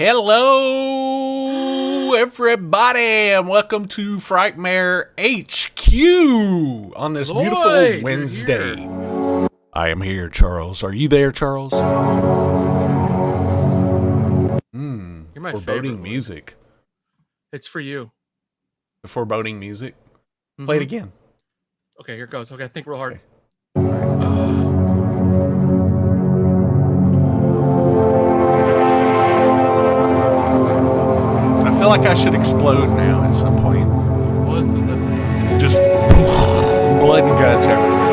Hello, everybody, and welcome to Frightmare HQ on this beautiful Wednesday. I am here, Charles. Are you there, Charles? You're my foreboding music. It's for you. The foreboding music. Play it again. Okay, here it goes. Okay, think real hard. Okay. I feel like I should explode now at some point. Was the lip? Just blood and guts everywhere.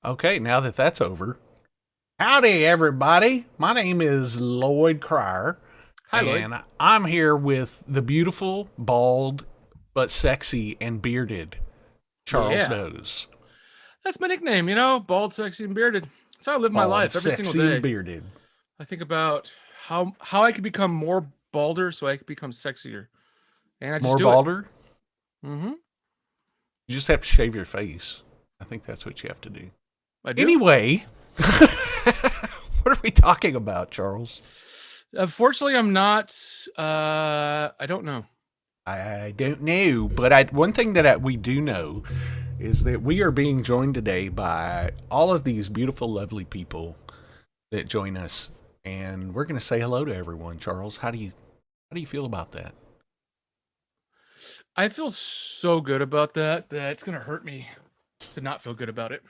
Okay, now that that's over. Howdy, everybody. My name is Lloyd Cryer. Hi, Lloyd. And I'm here with the beautiful, bald, but sexy and bearded Charles Nose. That's my nickname, bald, sexy, and bearded. That's how I live my life every single day. Sexy and bearded. I think about how I could become more balder so I could become sexier. And I just More do balder? Mm-hmm. You just have to shave your face. I think that's what you have to do. I do. Anyway, what are we talking about, Charles? Unfortunately, I'm not. I don't know. I don't know, but one thing that we do know is that we are being joined today by all of these beautiful, lovely people that join us, and we're going to say hello to everyone. Charles, how do you feel about that? I feel so good about that it's going to hurt me to not feel good about it.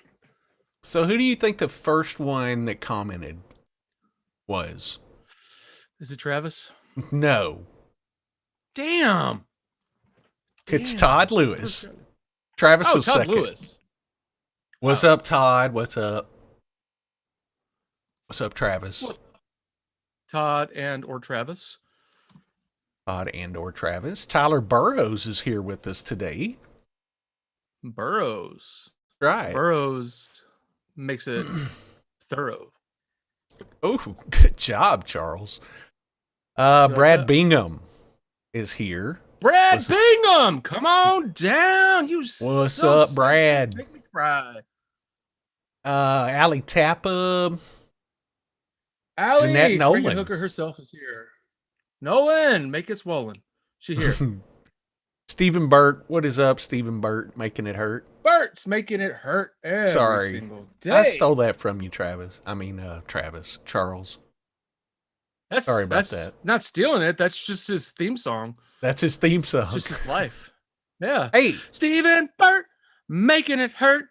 So who do you think the first one that commented was? Is it Travis? No. Damn. It's Todd Lewis. Travis was Todd second. Lewis. What's up, Todd? What's up? What's up, Travis? Todd and or Travis. Todd and or Travis. Tyler Burrows is here with us today. Burrows. Right. Burrows makes it thorough. Oh, good job, Charles. Brad Bingham is here. Brad Bingham, come on down. What's up, Brad? Make me cry. Allie Tappa. Allie, Jeanette Nolan. Freaking Hooker herself is here. Nolan, make it swollen. She here. Stephen Burt. What is up, Stephen Burt? Making it hurt. Bert's making it hurt every single day. I stole that from you, Travis. Charles. Sorry about that. Not stealing it. That's just his theme song. That's his theme song. It's just his life. Yeah. Hey, Stephen Burt, making it hurt.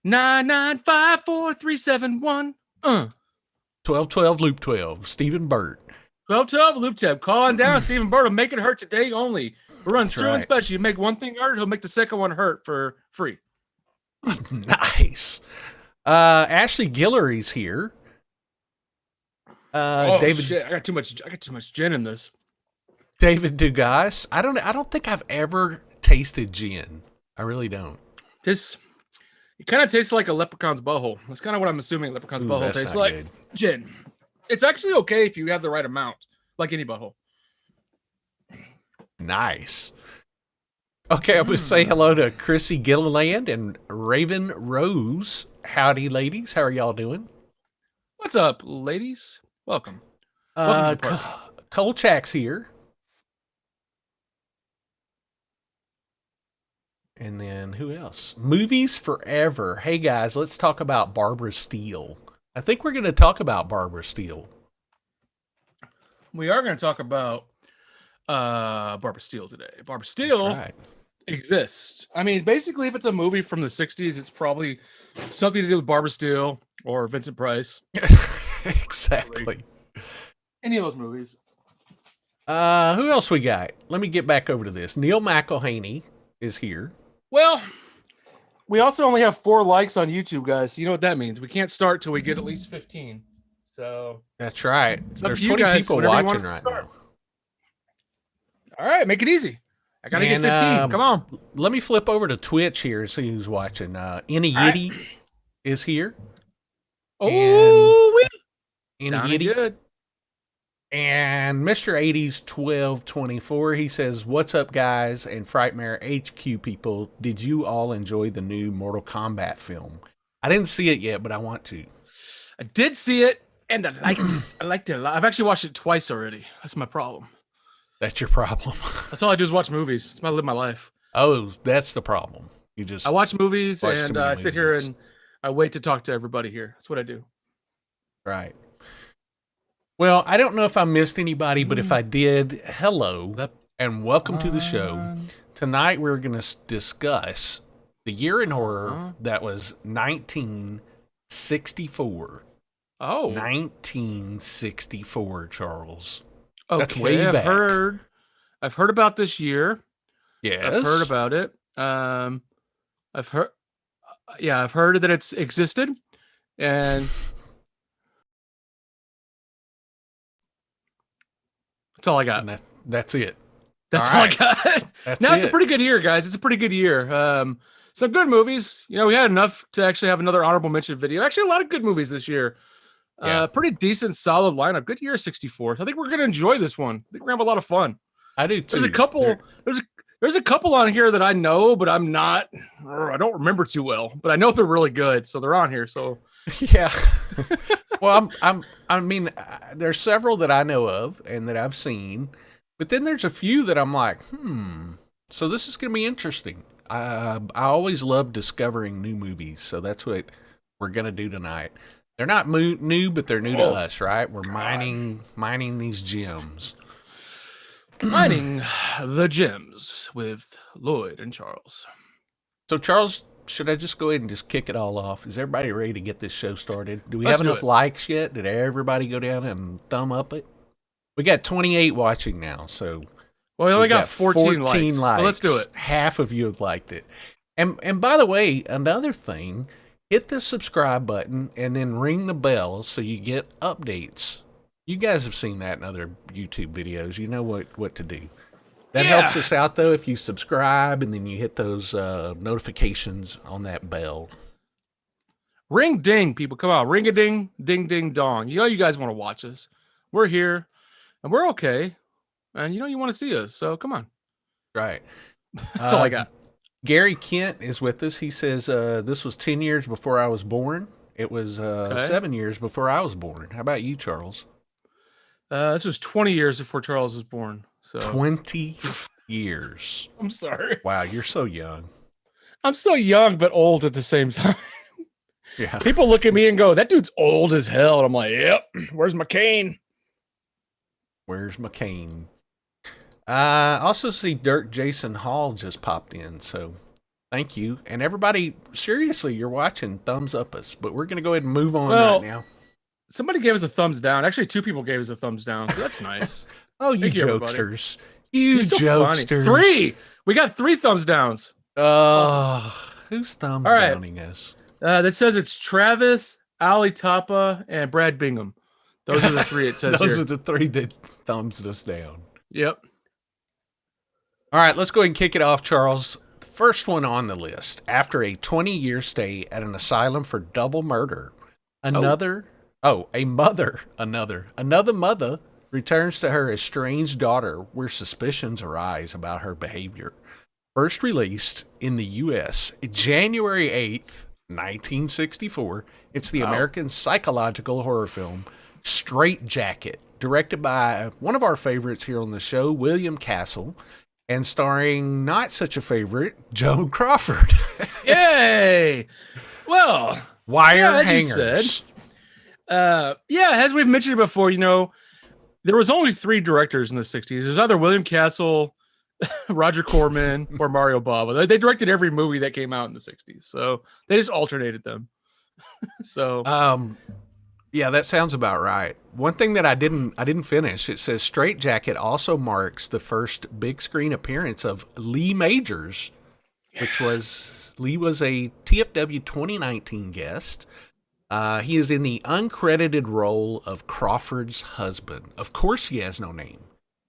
9954371. 1212 Loop 12. Stephen Burt. 1212 Loop Tab. Call on down. Stephen Burt will make it hurt today only. We run through and special. You make one thing hurt, he'll make the second one hurt for free. Nice. Ashley Guillory's here. David. Shit. I got too much gin in this. David Dugas. I don't think I've ever tasted gin. I really don't. It kind of tastes like a leprechaun's butthole. That's kind of what I'm assuming leprechaun's butthole tastes like. Good. Gin. It's actually okay if you have the right amount, like any butthole. Nice. Okay, I would say hello to Chrissy Gilliland and Raven Rose. Howdy, ladies. How are y'all doing? What's up, ladies? Welcome. Welcome to the party. Kolchak's here. And then who else? Movies Forever. Hey, guys, let's talk about Barbara Steele. I think we're going to talk about Barbara Steele. We are going to talk about Barbara Steele today. Barbara Steele exists. I mean, basically, if it's a movie from the 60s, it's probably something to do with Barbara Steele or Vincent Price. Exactly. Any of those movies. Who else we got? Let me get back over to this. Neil McElhaney is here. Well, we also only have 4 likes on YouTube, guys. You know what that means. We can't start till we get at least 15. So that's right. There's 20 people watching right now. All right, make it easy. I gotta get 15. Come on. Let me flip over to Twitch here and see who's watching. Inna Yiddy is here. Oh, Inna Yiddy. Good. And Mr. 80s 1224, he says, "What's up, guys, and Frightmare HQ people? Did you all enjoy the new Mortal Kombat film? I didn't see it yet, but I want to." I did see it. And I liked it. I liked it a lot. I've actually watched it twice already. That's my problem. That's your problem. That's all I do is watch movies. That's how I live my life. Oh, that's the problem. You just I watch movies watch and too many I sit here movies. and I wait to talk to everybody here. That's what I do. Right. Well, I don't know if I missed anybody, but if I did, hello and welcome to the show. Tonight we're going to discuss the year in horror that was 1964. Oh, 1964, Charles. okay. That's way back. I've heard about this year. Yes. I've heard about it. I've heard that it's existed, and that's all I got. And that's it. That's all I got. It's a pretty good year, guys. It's a pretty good year. Some good movies. You know, we had enough to actually have another honorable mention video. Actually, a lot of good movies this year. Pretty decent, solid lineup. Good year, 64. I think we're gonna enjoy this one. I think we're gonna have a lot of fun. I do too. There's a couple. There's a couple on here that I know, but I don't remember too well. But I know they're really good, so they're on here. So yeah. Well, I mean, there's several that I know of and that I've seen, but then there's a few that I'm like, so this is going to be interesting. I always love discovering new movies, so that's what we're going to do tonight. They're not new, but they're new to us, right? We're mining these gems. Mining the gems with Lloyd and Charles. So, Charles, should I just go ahead and just kick it all off? Is everybody ready to get this show started? Do we have enough likes yet? Did everybody go down and thumb up it? We got 28 watching now, so we only got 14 likes. Well, let's do it. Half of you have liked it. And by the way, another thing, hit the subscribe button and then ring the bell so you get updates. You guys have seen that in other YouTube videos. You know what to do. That helps us out, though, if you subscribe and then you hit those notifications on that bell. Ring ding, people. Come on. Ring a ding, ding, ding, dong. You know you guys want to watch us. We're here, and we're okay. And you know you want to see us, so come on. Right. That's all I got. Gary Kent is with us. He says, this was 10 years before I was born. It was 7 years before I was born. How about you, Charles? This was 20 years before Charles was born. So 20 years. I'm sorry. Wow, you're so young. I'm so young, but old at the same time. Yeah. People look at me and go, that dude's old as hell. And I'm like, yep, where's my cane? Where's my cane? I also see Dirk Jason Hall just popped in, so thank you. And everybody, seriously, you're watching, thumbs up us. But we're going to go ahead and move on right now. Somebody gave us a thumbs down. Actually, 2 people gave us a thumbs down. So that's nice. Oh, you jokesters. You jokesters. 3. We got 3 thumbs downs. Awesome. Who's thumbs downing us? That says it's Travis, Ali Tapa, and Brad Bingham. Those are the 3 it says Those are the 3 that thumbs us down. Yep. All right, let's go ahead and kick it off, Charles. The first one on the list. After a 20-year stay at an asylum for double murder, another mother returns to her estranged daughter where suspicions arise about her behavior. First released in the U.S. January 8th, 1964, it's the American psychological horror film Strait-Jacket, directed by one of our favorites here on the show, William Castle, and starring not such a favorite, Joan Crawford. Yay! Well, wire as hangers. You said, as we've mentioned before, you know, there was only 3 directors in the 60s. There's either William Castle, Roger Corman, or Mario Bava. They directed every movie that came out in the 60s. So they just alternated them. Yeah, that sounds about right. One thing that I didn't finish, it says Strait-Jacket also marks the first big screen appearance of Lee Majors, which was Lee was a TFW 2019 guest. He is in the uncredited role of Crawford's husband. Of course he has no name.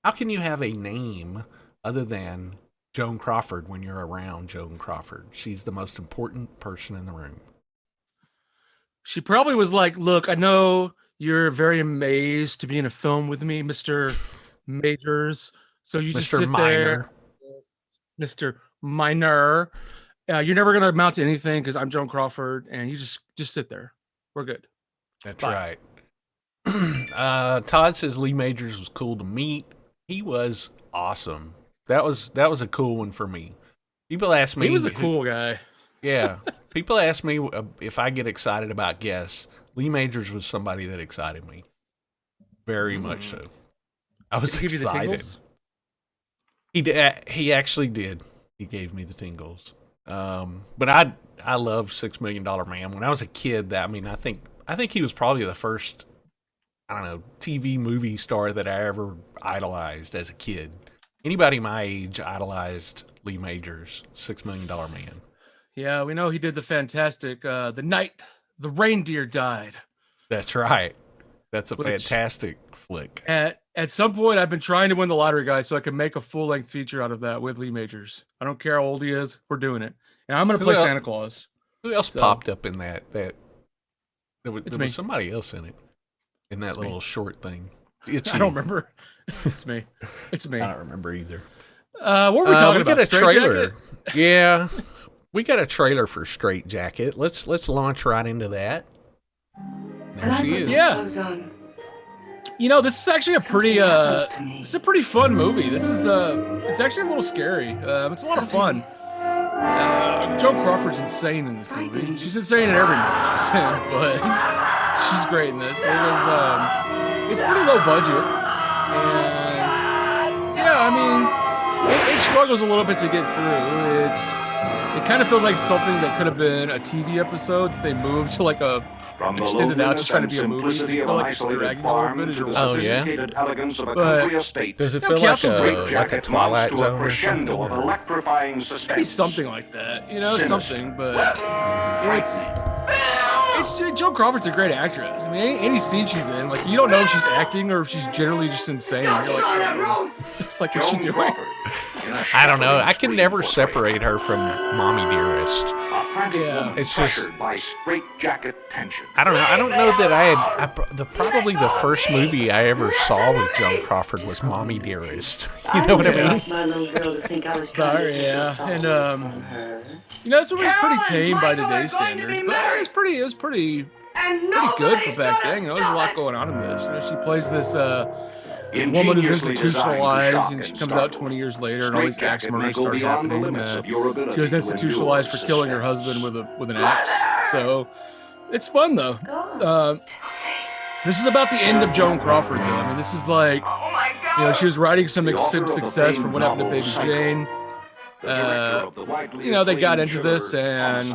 How can you have a name other than Joan Crawford when you're around Joan Crawford? She's the most important person in the room. She probably was like, look, I know you're very amazed to be in a film with me, Mr. Majors. So you just sit there, Mr. Minor. You're never going to amount to anything because I'm Joan Crawford, and you just sit there. We're good. That's right. Todd says Lee Majors was cool to meet. He was awesome. That was a cool one for me. People ask me. He was a cool guy. Yeah. People ask me if I get excited about guests. Lee Majors was somebody that excited me. Very much so. I was Did he give you the excited. tingles? He actually did. He gave me the tingles. But I love $6 Million Man. When I was a kid, I think he was probably the first, I don't know, TV movie star that I ever idolized as a kid. Anybody my age idolized Lee Majors, $6 Million Man. Yeah, we know he did the fantastic The Night the Reindeer Died. That's right. That's a fantastic flick. At some point, I've been trying to win the lottery, guys, so I can make a full-length feature out of that with Lee Majors. I don't care how old he is. We're doing it. And I'm going to play Santa Claus. Who else popped up in that? There was somebody else in it. In that little short thing. I don't remember. It's me. It's me. I don't remember either. What were we talking about? We got a trailer. Yeah. We got a trailer for Strait-Jacket. Let's launch right into that. There she is. Yeah. You know, this is actually a pretty fun movie. This is it's actually a little scary. It's a lot of fun. Joan Crawford's insane in this movie. She's insane in every movie she's in, but she's great in this. It's pretty low budget, and yeah, I mean, it struggles a little bit to get through. It kind of feels like something that could have been a TV episode that they moved to like a extended out to try to be a movie, so you feel like it's dragging a little bit as you're watching. Oh yeah. But does it feel like a Twilight Zone or something? Or? Maybe something like that, you know, something. But it's Joan Crawford's a great actress. I mean, any scene she's in, like you don't know if she's acting or if she's generally just insane. You're like what's she doing? I don't know. I can never separate her from Mommy Dearest. Yeah, it's just by Strait-Jacket tension. I don't know. I don't know that probably the first movie I ever saw with Joan Crawford was Mommy Dearest. You know what I mean? My little girl to think I was yeah, and you know, this movie was pretty tame by today's standards, but it was pretty good for back then. You know, there's a lot going on in this. You know, she plays this woman who's institutionalized, and she comes out 20 years later, and all these axe murders start happening. She was institutionalized for killing her husband with an axe. So it's fun though. This is about the end of Joan Crawford, though. I mean, this is like, you know, she was riding some success from what happened to Baby Jane. You know, they got into this, and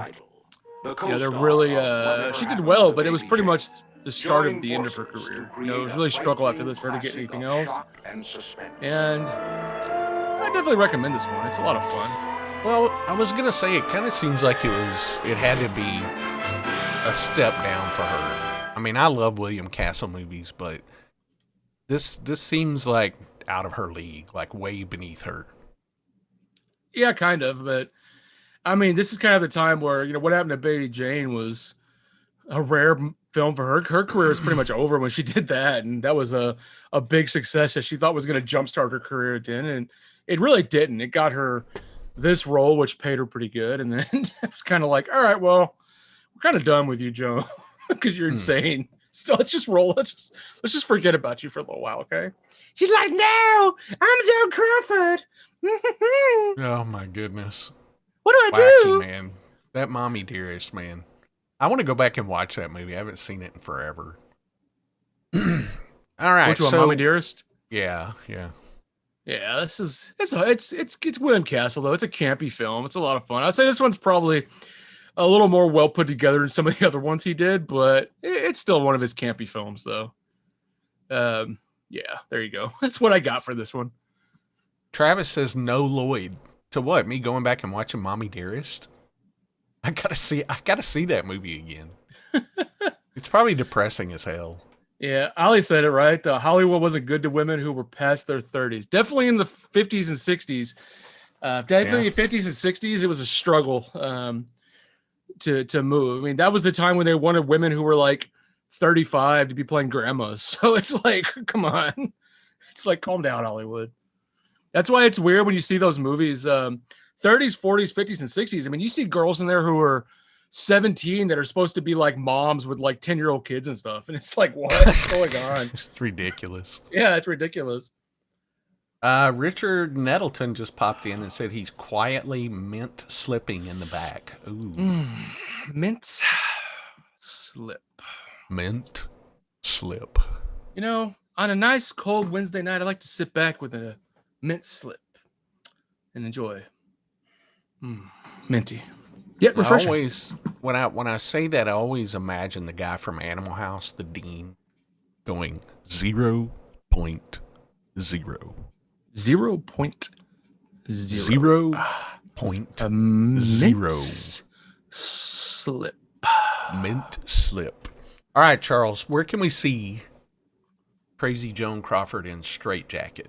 you know, they're really she did well, but it was pretty much the start of the end of her career. You know, it was really a struggle after this for her to get anything else. And I definitely recommend this one. It's a lot of fun. Well, I was gonna say it kind of seems like it had to be a step down for her. I mean, I love William Castle movies, but this seems like out of her league, like way beneath her. Yeah, kind of, but I mean, this is kind of the time where, you know, what happened to Baby Jane was a rare film for her. Her career was pretty much over when she did that, and that was a big success that she thought was going to jumpstart her career again, and it really didn't. It got her this role, which paid her pretty good, and then it was kind of like, all right, well, we're kind of done with you, Joan, because you're insane. So let's just roll. Let's just forget about you for a little while, okay? She's like, no, I'm Joan Crawford. Oh my goodness. What do I do? Man. That Mommy Dearest, man. I want to go back and watch that movie. I haven't seen it in forever. All right. Which one, Mommy Dearest? Yeah. Yeah, it's William Castle though. It's a campy film. It's a lot of fun. I'd say this one's probably a little more well put together than some of the other ones he did, but it's still one of his campy films though. Yeah, there you go. That's what I got for this one. Travis says no Lloyd. To what? Me going back and watching Mommy Dearest? I gotta see that movie again. It's probably depressing as hell. Yeah, Ali said it right. Hollywood wasn't good to women who were past their 30s. Definitely in the 50s and 60s. Definitely in the 50s and 60s, it was a struggle to move. I mean, that was the time when they wanted women who were like 35 to be playing grandmas. So it's like, come on. It's like, calm down, Hollywood. That's why it's weird when you see those movies, 30s, 40s, 50s, and 60s. I mean, you see girls in there who are 17 that are supposed to be like moms with like 10-year-old kids and stuff. And it's like, what's going on? It's ridiculous. Yeah, it's ridiculous. Richard Nettleton just popped in and said he's quietly mint slipping in the back. Ooh. Mint slip. Mint slip. You know, on a nice cold Wednesday night, I like to sit back with a mint slip and enjoy. Minty. Yet refreshing. I always, when I say that, I always imagine the guy from Animal House, the dean, going 0.0. 0.0. 0.0. Slip. Mint slip. All right, Charles, where can we see Crazy Joan Crawford in Strait-Jacket?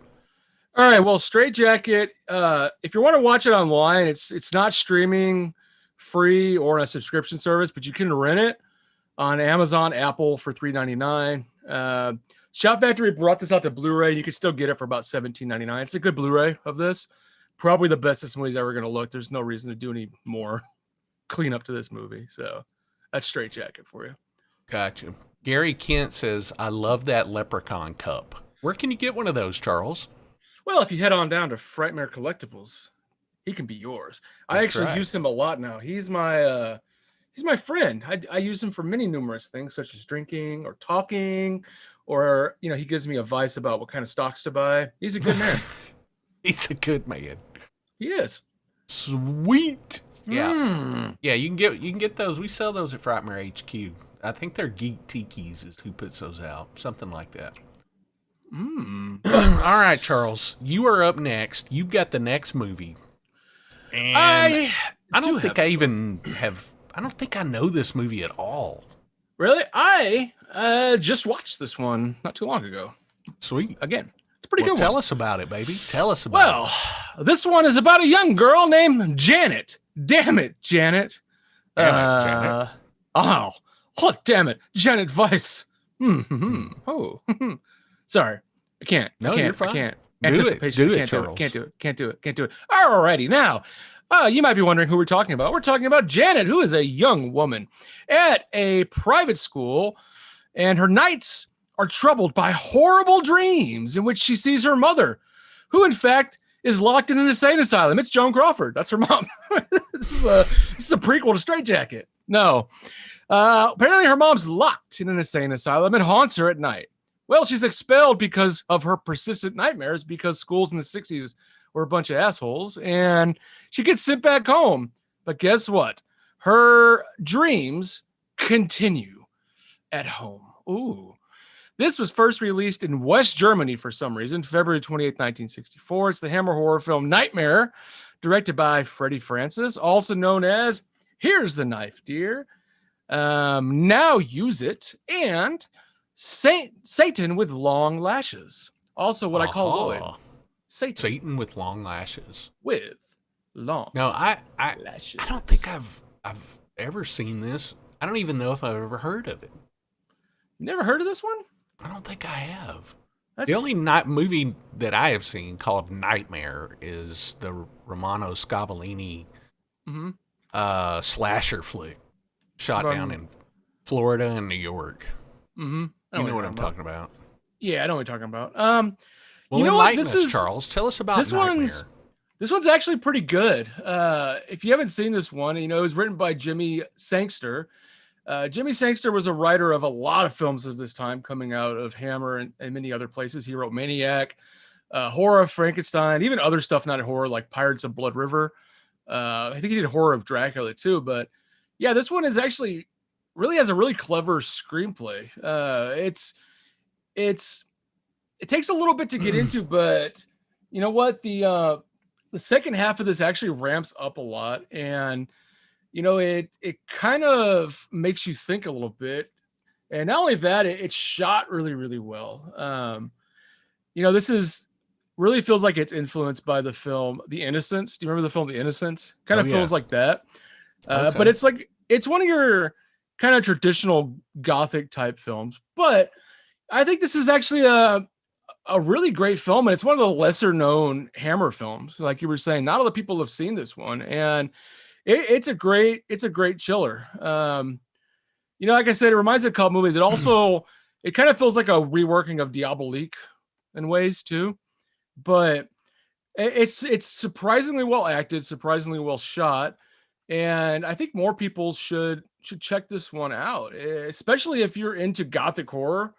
All right, well, Strait-Jacket, if you want to watch it online, it's not streaming free or on a subscription service, but you can rent it on Amazon, Apple for $3.99. Shout Factory brought this out to Blu-ray. You can still get it for about $17.99. It's a good Blu-ray of this. Probably the best this movie's ever going to look. There's no reason to do any more cleanup to this movie. So that's Strait-Jacket for you. Gotcha. Gary Kent says, I love that leprechaun cup. Where can you get one of those, Charles? Well, if you head on down to Frightmare Collectibles, he can be yours. I actually use him a lot now. He's my friend. I use him for many numerous things, such as drinking or talking. Or, you know, he gives me advice about what kind of stocks to buy. He's a good man. He's a good man. He is. Sweet. Yeah. Yeah, you can get those. We sell those at Frightmare HQ. I think they're Geek Tiki's is who puts those out. Something like that. All right, Charles. You are up next. You've got the next movie. And I don't think I know this movie at all. Really? I just watched this one not too long ago. Sweet. Again, it's a pretty good one. Tell us about it, baby. Tell us about it. Well, this one is about a young girl named Janet. Damn it, Janet. Janet. Oh, damn it. Janet Weiss. Oh, sorry. I can't. No, you're fine. I can't. Anticipation. Can't do it. Alrighty. Now, you might be wondering who we're talking about. We're talking about Janet, who is a young woman at a private school, and her nights are troubled by horrible dreams in which she sees her mother, who in fact is locked in an insane asylum. It's Joan Crawford. That's her mom. This is a prequel to Strait-Jacket. No. Apparently her mom's locked in an insane asylum and haunts her at night. Well, she's expelled because of her persistent nightmares because schools in the 60s were a bunch of assholes, and she gets sent back home. But guess what? Her dreams continue at home. Ooh. This was first released in West Germany for some reason, February 28, 1964. It's the Hammer horror film Nightmare, directed by Freddie Francis, also known as Here's the Knife, Dear. Now Use It, and Satan with Long Lashes. Also what I call Lloyd. Satan with long lashes. With long lashes. I don't think I've ever seen this. I don't even know if I've ever heard of it. You never heard of this one? I don't think I have. The only movie that I have seen called Nightmare is the Romano Scavolini slasher flick shot down in Florida and New York. You know what I'm talking about. Yeah, I know what you're talking about. Well, you know enlighten what? us, Charles. Tell us about Nightmare. This one's actually pretty good. If you haven't seen this one, you know, it was written by Jimmy Sangster. Jimmy Sangster was a writer of a lot of films of this time coming out of Hammer and many other places. He wrote Maniac, Horror of Frankenstein, even other stuff not horror like Pirates of Blood River. I think he did Horror of Dracula too. But yeah, this one is actually really has a really clever screenplay. It takes a little bit to get into, but you know what? The second half of this actually ramps up a lot, and you know it kind of makes you think a little bit. And not only that, it's shot really, really well. You know, this is really feels like it's influenced by the film The Innocents. Do you remember the film The Innocents? Kind of feels like that. But it's like it's one of your kind of traditional gothic type films, but I think this is actually a really great film, and it's one of the lesser known Hammer films. Like you were saying, not a lot of people have seen this one, and it's a great chiller. Like I said, it reminds me of cult movies. It also it kind of feels like a reworking of Diabolique in ways too, but it's surprisingly well acted, surprisingly well shot, and I think more people should check this one out, especially if you're into gothic horror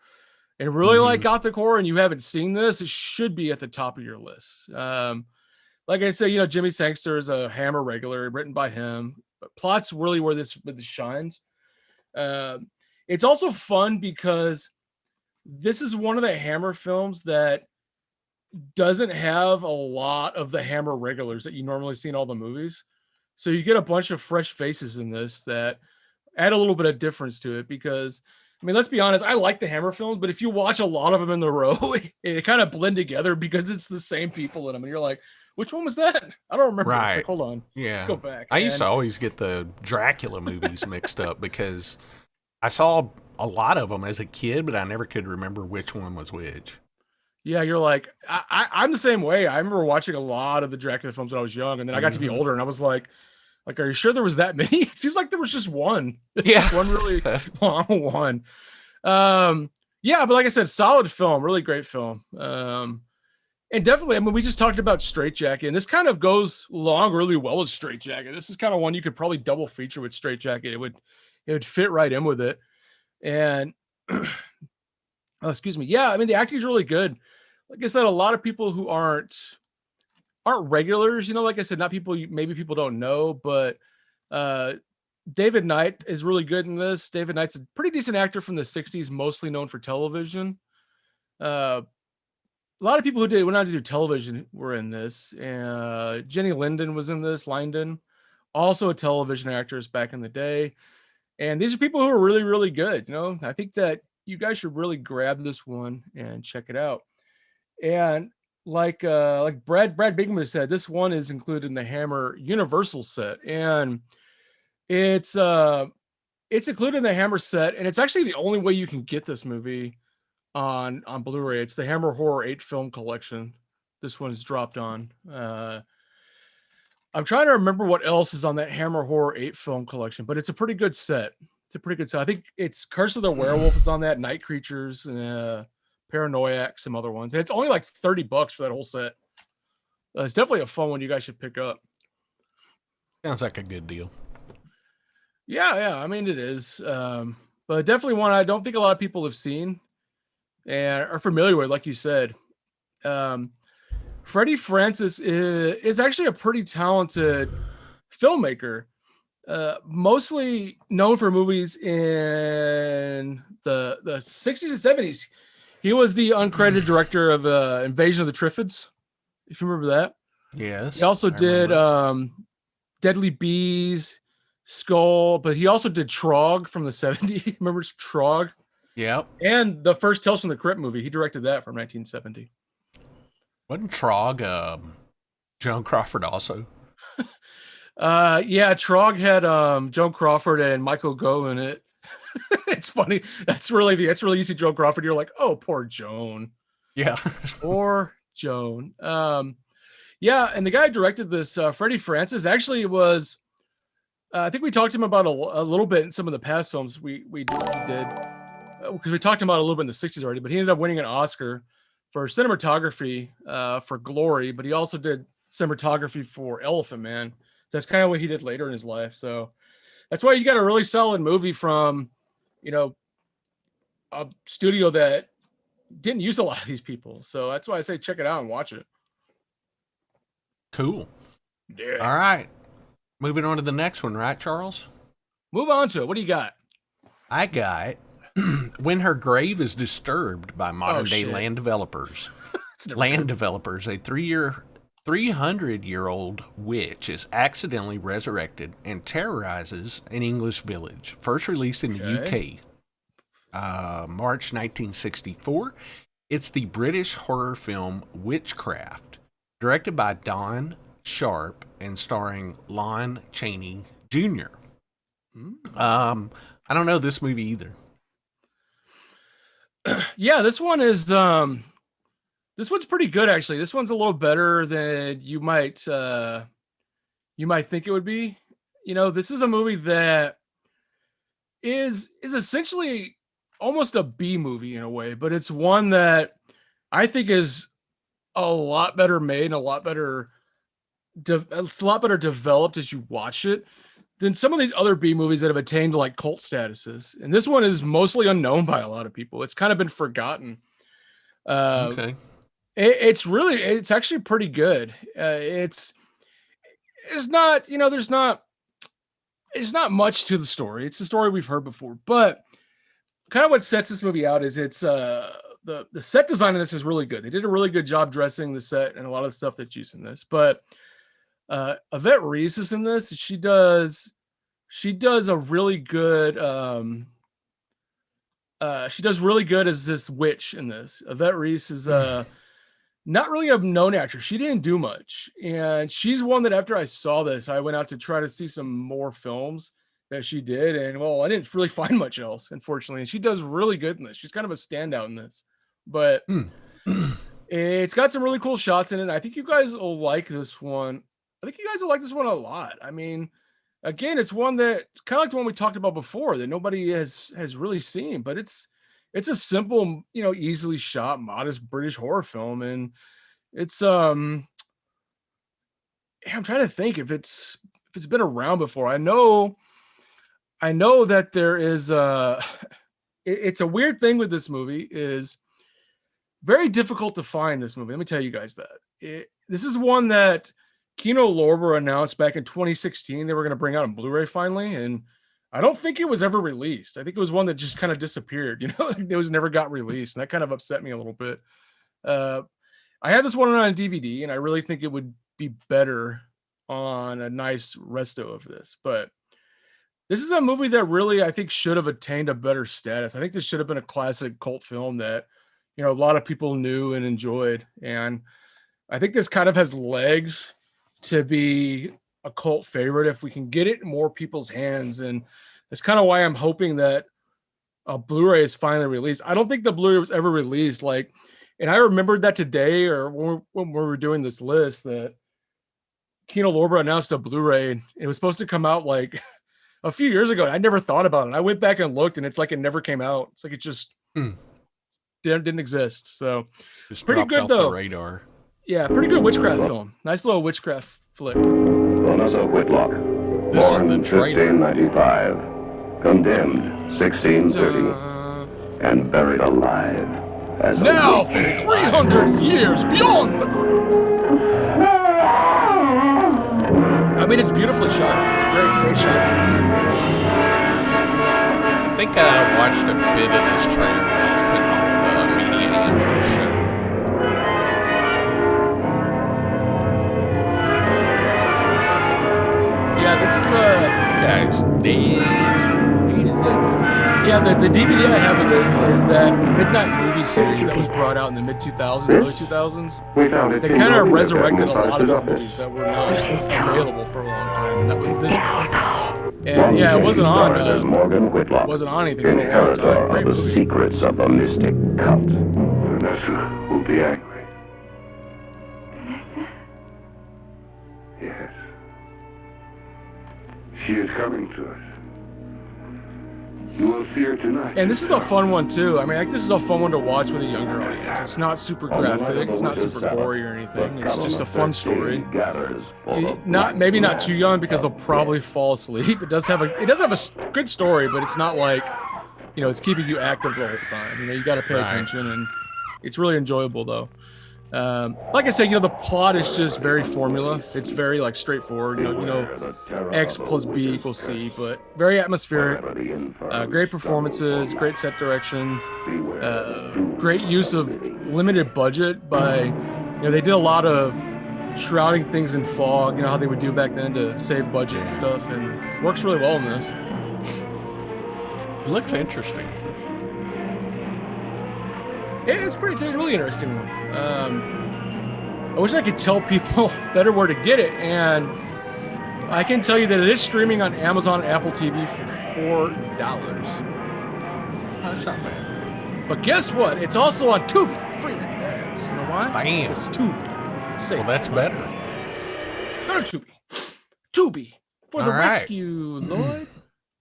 and really like gothic horror and you haven't seen this. It should be at the top of your list. Like I said, Jimmy Sangster is a Hammer regular, written by him. But plot's really where this shines. It's also fun because this is one of the Hammer films that doesn't have a lot of the Hammer regulars that you normally see in all the movies. So you get a bunch of fresh faces in this that add a little bit of difference to it because, I mean, let's be honest, I like the Hammer films, but if you watch a lot of them in the row, it kind of blend together because it's the same people in them. And you're like, which one was that? I don't remember. Right. Like, hold on. Yeah. Let's go back. I used to always get the Dracula movies mixed up because I saw a lot of them as a kid, but I never could remember which one was which. Yeah, you're like, I'm the same way. I remember watching a lot of the Dracula films when I was young, and then I got to be older, and I was like, are you sure there was that many? It seems like there was just one. Yeah. One really long one. Yeah, but like I said, solid film, really great film. And definitely, I mean, we just talked about Strait-Jacket, and this kind of goes along really well with Strait-Jacket. This is kind of one you could probably double feature with Strait-Jacket. It would fit right in with it. And oh, excuse me. Yeah, I mean, the acting is really good. Like I said, a lot of people who aren't regulars, like I said, not people maybe people don't know, but David Knight is really good in this. David Knight's a pretty decent actor from the 60s, mostly known for television. A lot of people who went on to do television were in this. Jenny Linden was in this. Linden, also a television actress back in the day. And these are people who are really, really good. I think that you guys should really grab this one and check it out. And like Brad Bigman said, this one is included in the Hammer Universal set, and it's included in the Hammer set, and it's actually the only way you can get this movie on Blu-ray. It's the Hammer Horror 8 film collection. This one is dropped on. I'm trying to remember what else is on that Hammer Horror 8 film collection, but it's a pretty good set. I think it's Curse of the Werewolf is on that, Night Creatures, Paranoiac, some other ones. And it's only like $30 for that whole set. It's definitely a fun one you guys should pick up. Sounds like a good deal. Yeah. I mean, it is. But definitely one I don't think a lot of people have seen and are familiar with, like you said. Freddie Francis is actually a pretty talented filmmaker. Mostly known for movies in the 60s and 70s. He was the uncredited director of Invasion of the Triffids, if you remember that. Yes. He also did Deadly Bees, Skull, but he also did Trog from the 70s. Remember Trog? Yep. And the first Tales from the Crypt movie. He directed that from 1970. Wasn't Trog Joan Crawford also? Yeah, Trog had Joan Crawford and Michael Gough in it. It's funny. That's really you see Joan Crawford, you're like, oh, poor Joan. Yeah. Poor Joan. Yeah, and the guy who directed this, Freddie Francis, actually was I think we talked to him about a little bit in some of the past films we did because we talked about it a little bit in the 60s already, but he ended up winning an Oscar for cinematography for Glory, but he also did cinematography for Elephant Man. That's kind of what he did later in his life. So that's why you got a really solid movie from, a studio that didn't use a lot of these people. So that's why I say check it out and watch it. Cool. Yeah. All right. Moving on to the next one, right, Charles? Move on to it. What do you got? I got When Her Grave is Disturbed by Modern Day Land Developers. Land Developers, a 300-year-old witch is accidentally resurrected and terrorizes an English village. First released in the UK, March 1964. It's the British horror film Witchcraft, directed by Don Sharp and starring Lon Chaney Jr. I don't know this movie either. Yeah, this one is this one's pretty good, actually. This one's a little better than you might think it would be. this is a movie that is essentially almost a B movie in a way, but it's one that I think is a lot better made and a lot better developed as you watch it than some of these other B movies that have attained to like cult statuses. And this one is mostly unknown by a lot of people. It's kind of been forgotten. Okay. It's actually pretty good. It's not, it's not much to the story. It's a story we've heard before, but kind of what sets this movie out is it's the set design of this is really good. They did a really good job dressing the set and a lot of the stuff that's used in this. But Yvette Reese is in this. She does a really good she does really good as this witch in this. Yvette Reese is not really a known actress. She didn't do much. And she's one that after I saw this, I went out to try to see some more films that she did. And well, I didn't really find much else, unfortunately. And she does really good in this. She's kind of a standout in this. But it's got some really cool shots in it. I think you guys will like this one. I think you guys will like this one a lot. I mean, again, it's one that kind of like the one we talked about before that nobody has really seen, but it's a simple, easily shot, modest British horror film. And it's I'm trying to think if it's been around before. I know that there is it's a weird thing with this movie is very difficult to find this movie. Let me tell you guys that. This is one that Kino Lorber announced back in 2016 they were going to bring out on Blu-ray finally, and I don't think it was ever released. I think it was one that just kind of disappeared. It was never got released, and that kind of upset me a little bit. I have this one on DVD, and I really think it would be better on a nice resto of this. But this is a movie that really I think should have attained a better status. I think this should have been a classic cult film that a lot of people knew and enjoyed, and I think this kind of has legs to be a cult favorite if we can get it in more people's hands. And that's kind of why I'm hoping that a Blu-ray is finally released. I don't think the Blu-ray was ever released. And I remembered that today, or when we were doing this list, that Kino Lorber announced a Blu-ray, and it was supposed to come out like a few years ago. I never thought about it. I went back and looked, and it's like it never came out. It's like it just didn't exist. So Just pretty dropped good off though. the radar. Yeah, pretty good witchcraft film. Nice little witchcraft flick. Vanessa Whitlock, This is born the trailer. 1595, condemned 1630, and buried alive as Now a for witch. 300 years beyond the grave. I mean, it's beautifully shot. Great shots. I think I watched a bit of this trailer when I was putting on the media in for the show. Yeah, this is Guys, yeah, the DVD I have of this is that Midnight movie series that was brought out in the mid 2000s, early 2000s. We found it They in kind of Gorgon resurrected a Academy lot of his office. movies that were not available for a long time. And that was this one. And yeah, it wasn't on. Stars as Morgan Whitlock, Wasn't on anything for a long inheritor time. Great of the movie. secrets of the mystic cult. Vanessa will be angry. Vanessa? Yes. She is coming to us. You will see her tonight. And this is a fun one too. I mean, like, this is a fun one to watch with a younger audience. It's not super graphic. It's not super gory or anything. It's just a fun story. Maybe not too young because they'll probably fall asleep. It does have a good story, but it's not like it's keeping you active the whole time. You got to pay attention, and it's really enjoyable though. Like I said, the plot is just very formula. It's very straightforward. X plus B equals C, but very atmospheric. Great performances, great set direction, great use of limited budget by, they did a lot of shrouding things in fog, how they would do back then to save budget and stuff, and works really well in this. it looks interesting. It's a really interesting one. I wish I could tell people better where to get it, and I can tell you that it is streaming on Amazon and Apple TV for $4. That's not bad. But guess what? It's also on Tubi. Free ads. You know why? Bam. It's Tubi. Saves Well, that's money. better. Go to Tubi. Tubi. For All the right. rescue, Lloyd.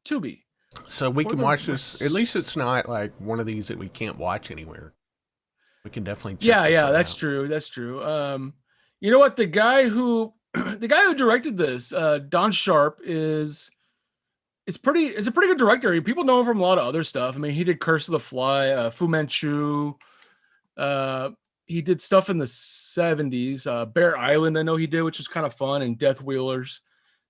Tubi. So we For can the watch this. At res- least it's not like one of these that we can't watch anywhere. We can definitely check Yeah, this yeah, one that's out. true. That's true. You know what? The guy who directed this, Don Sharp, is a pretty good director. People know him from a lot of other stuff. I mean, he did Curse of the Fly, Fu Manchu. Uh, he did stuff in the 70s. Bear Island, I know he did, which was kind of fun, and Death Wheelers.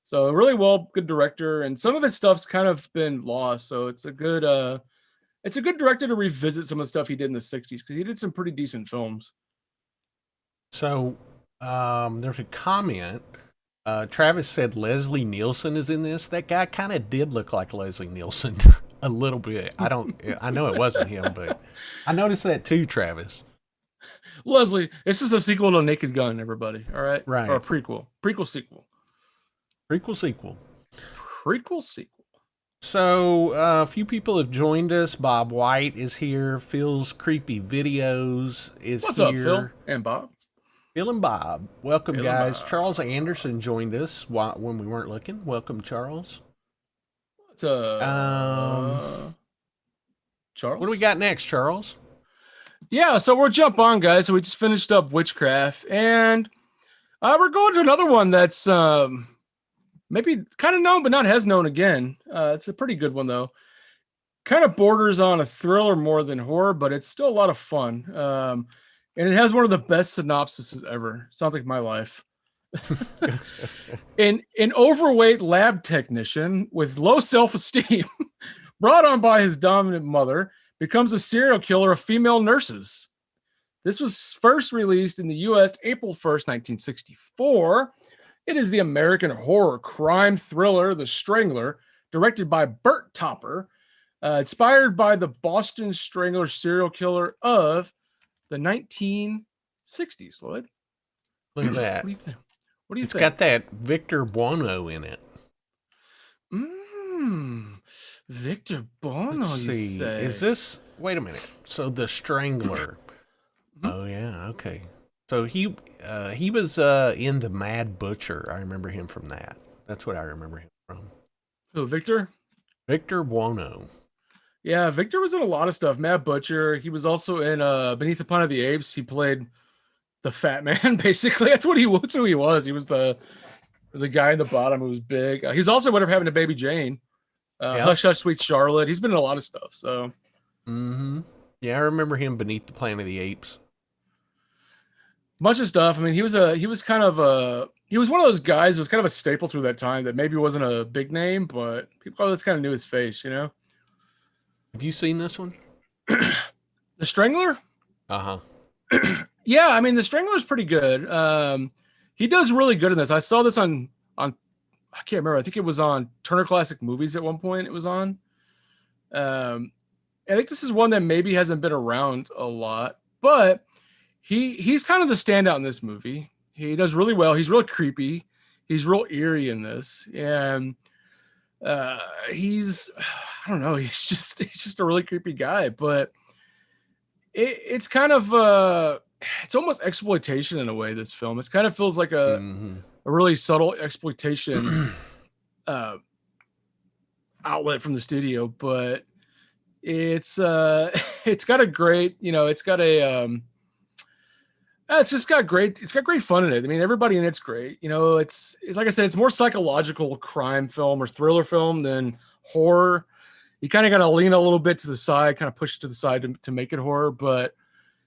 So really good director, and some of his stuff's kind of been lost. So it's a good director to revisit some of the stuff he did in the 60s, because he did some pretty decent films. So there's a comment. Travis said Leslie Nielsen is in this. That guy kind of did look like Leslie Nielsen a little bit. I know it wasn't him, but I noticed that too, Travis. Leslie, this is a sequel to Naked Gun, everybody. All right. Right. Or a prequel sequel. Prequel sequel. Prequel sequel. So a few people have joined us. Bob White is here. Phil's Creepy Videos is What's here. up, Phil and Bob? Phil and Bob. Welcome, Phil and guys. Bob. Charles Anderson joined us when we weren't looking. Welcome, Charles. What's up? Charles? What do we got next, Charles? Yeah, so we'll jump on, guys. So we just finished up Witchcraft, and we're going to another one that's maybe kind of known, but not as known again. It's a pretty good one, though. Kind of borders on a thriller more than horror, but it's still a lot of fun. And it has one of the best synopsises ever. Sounds like my life. An overweight lab technician with low self-esteem, brought on by his dominant mother, becomes a serial killer of female nurses. This was first released in the U.S. April 1st, 1964. It is the American horror crime thriller, The Strangler, directed by Burt Topper, inspired by the Boston Strangler serial killer of the 1960s, Lloyd. Look at that. What do you think? What do you It's think? got that Victor Buono in it. Victor Bono, Let's you see. say? Is this? Wait a minute. So the Strangler. Oh yeah. Okay. So he was in The Mad Butcher. I remember him from that. That's what I remember him from. Who, Victor? Victor Buono. Yeah, Victor was in a lot of stuff. Mad Butcher. He was also in Beneath the Planet of the Apes. He played the fat man, basically. That's who he was. He was the guy in the bottom who was big. He was also Whatever Happened to Baby Jane. Yep. Hush Hush Sweet Charlotte. He's been in a lot of stuff. So Yeah, I remember him Beneath the Planet of the Apes. bunch of stuff. I mean, he was one of those guys who was kind of a staple through that time that maybe wasn't a big name, but people always kind of knew his face, you know? Have you seen this one? The Strangler? Uh-huh. Yeah, I mean, The Strangler is pretty good. He does really good in this. I saw this on I can't remember. I think it was on Turner Classic Movies at one point. It was on. I think this is one that maybe hasn't been around a lot, but he's kind of the standout in this movie. He does really well. He's real creepy. He's real eerie in this, and he's I don't know. He's just a really creepy guy, but it's kind of it's almost exploitation in a way. This film, it kind of feels like a really subtle exploitation outlet from the studio, but it's got a great, it's got great fun in it. I mean, everybody in it's great. It's like I said, it's more psychological crime film or thriller film than horror. You kind of got to lean a little bit to the side, kind of push it to the side to make it horror, but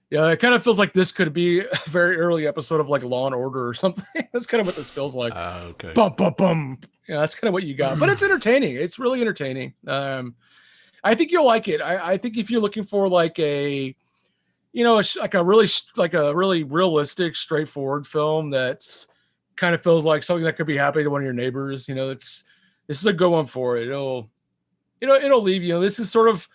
yeah, it kind of feels like this could be a very early episode of like Law and Order or something. That's kind of what this feels like. Okay. Bum, bum, bum. Yeah, that's kind of what you got. But it's entertaining. It's really entertaining. I think you'll like it. I think if you're looking for like a really realistic, straightforward film that's kind of feels like something that could be happening to one of your neighbors, this is a good one for it. It'll leave you. This is sort of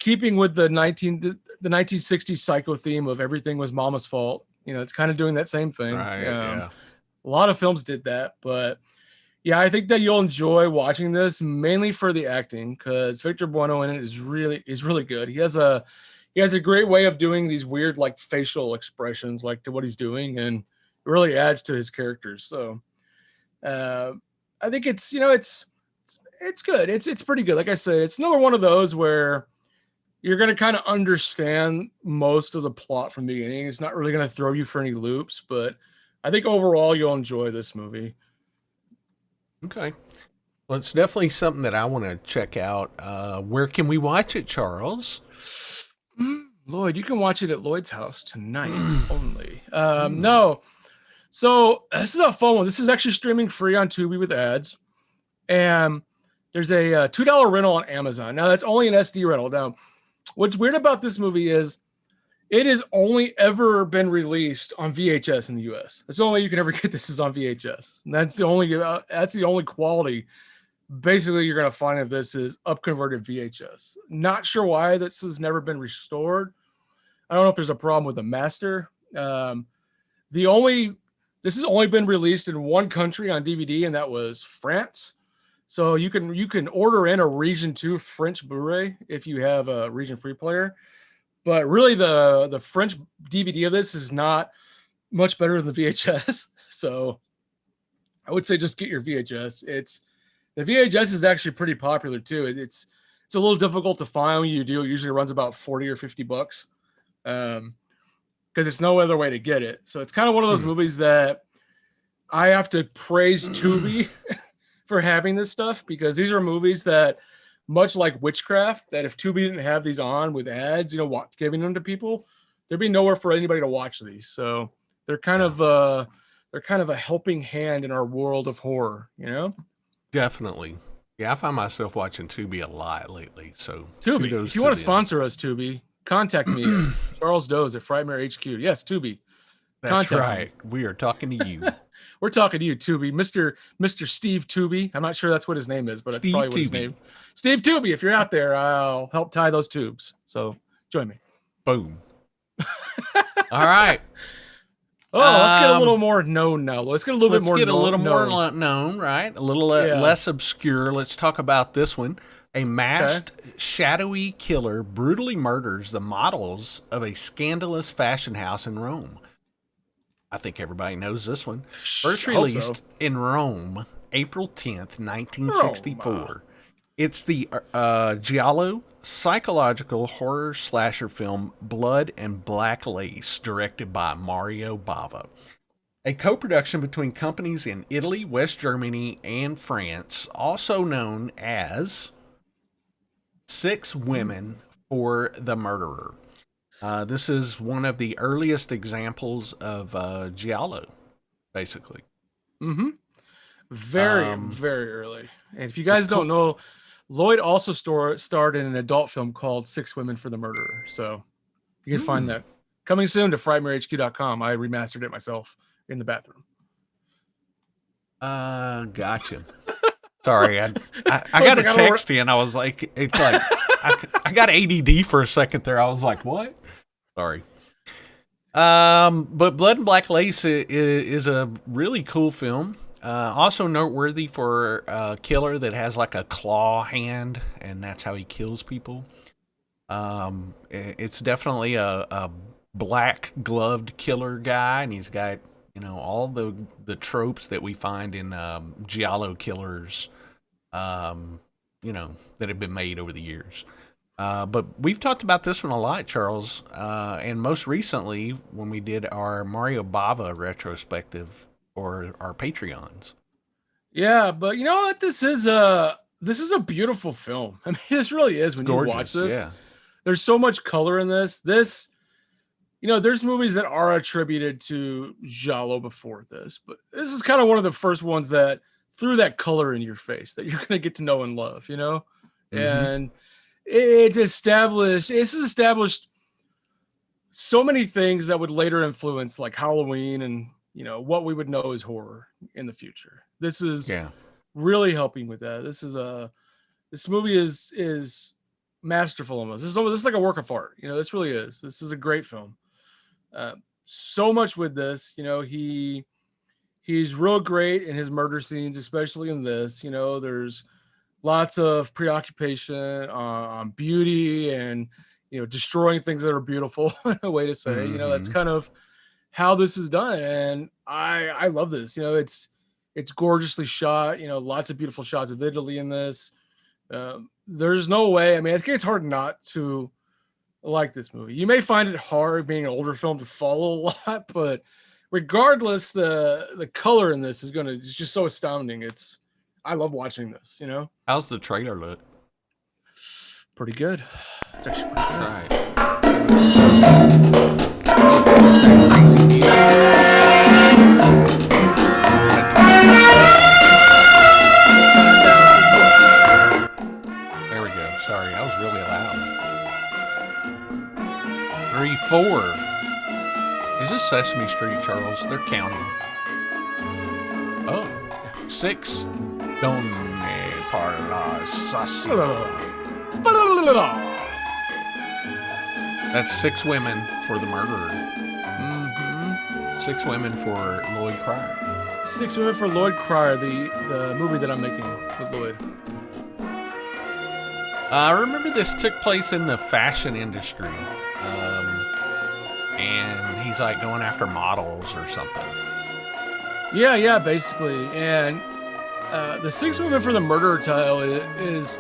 keeping with the 1960s psycho theme of everything was mama's fault. It's kind of doing that same thing. Right, yeah. A lot of films did that, but yeah, I think that you'll enjoy watching this mainly for the acting, because Victor Buono in it is really good. He has a great way of doing these weird like facial expressions like to what he's doing, and it really adds to his characters. So I I think it's it's good. It's pretty good. Like I said, it's another one of those where you're going to kind of understand most of the plot from the beginning. It's not really going to throw you for any loops, but I think overall you'll enjoy this movie. Okay. Well, it's definitely something that I want to check out. Where can we watch it, Charles? Lloyd, you can watch it at Lloyd's house tonight only. No. So this is a fun one. This is actually streaming free on Tubi with ads. And there's a $2 rental on Amazon. Now, that's only an SD rental. Now, what's weird about this movie is it has only ever been released on VHS in the US. That's the only way you can ever get this is on VHS. And that's the only quality basically you're going to find of this is upconverted VHS. Not sure why this has never been restored. I don't know if there's a problem with the master. This has only been released in one country on DVD, and that was France. So you can order in a Region 2 French Blu-ray if you have a Region 3 player. But really, the French DVD of this is not much better than the VHS. So I would say just get your VHS. The VHS is actually pretty popular too. It's a little difficult to find when you do. It usually runs about $40 or $50 because it's no other way to get it. So it's kind of one of those movies that I have to praise Tubi for having this stuff, because these are movies that, much like Witchcraft, that if Tubi didn't have these on with ads, giving them to people, there'd be nowhere for anybody to watch these. So they're kind of a helping hand in our world of horror, Definitely. Yeah, I find myself watching Tubi a lot lately. So Tubi, if you want to sponsor us, Tubi, contact me at Charles Doze at Frightmare HQ. Yes, Tubi. That's right. We are talking to you. We're talking to you, Tubi. Mr. Steve Tubi. I'm not sure that's what his name is, but that's probably what his name. Steve Tubi, if you're out there, I'll help tie those tubes. So join me. Boom. All right. Oh, let's get a little more known now. Let's get a little bit more known, right? A little less obscure. Let's talk about this one. A masked, shadowy killer brutally murders the models of a scandalous fashion house in Rome. I think everybody knows this one. First released in Rome, April 10th, 1964. Roma. It's the giallo psychological horror slasher film Blood and Black Lace, directed by Mario Bava. A co-production between companies in Italy, West Germany, and France, also known as Six Women for the Murderer. This is one of the earliest examples of giallo, basically. Mm-hmm. Very, very early. And if you guys don't know, Lloyd also starred in an adult film called Six Women for the Murderer. So you can find that coming soon to frightmarehq.com. I remastered it myself in the bathroom. Gotcha. Sorry, I got a text in. I was like, it's like I got ADD for a second there. I was like, what? Sorry. But Blood and Black Lace is a really cool film. Also noteworthy for a killer that has like a claw hand, and that's how he kills people. It's definitely a black gloved killer guy, and he's got all the tropes that we find in giallo killers, that have been made over the years. But we've talked about this one a lot, Charles, and most recently when we did our Mario Bava retrospective or our Patreons. Yeah, but you know what? This is a beautiful film. I mean, this really is. When you watch this, there's so much color in this. There's movies that are attributed to giallo before this, but this is kind of one of the first ones that threw that color in your face that you're going to get to know and love, and it's established so many things that would later influence like Halloween and what we would know as horror in the future. This is really helping with that. This movie is masterful almost. This is like a work of art. This really is. This is a great film. So much with this, he's real great in his murder scenes, especially in this. There's lots of preoccupation on beauty and destroying things that are beautiful. A way to say, that's kind of how this is done, and I love this. It's gorgeously shot. Lots of beautiful shots of Italy in this. There's no way. I mean, I think it's hard not to like this movie. You may find it hard being an older film to follow a lot, but regardless, the color in this it's just so astounding. I love watching this. How's the trailer look? Pretty good. It's actually pretty good. Right. Crazy music. There we go. Sorry, I was really loud. 3, 4. Is this Sesame Street, Charles? They're counting. Oh, 6. Donne parla sassy. That's 6 women for the murderer. Mm-hmm. 6 women for Lloyd Cryer. 6 Women for Lloyd Cryer, the movie that I'm making with Lloyd. I remember this took place in the fashion industry. And he's like going after models or something. Yeah, basically. And the 6 Women for the Murderer title is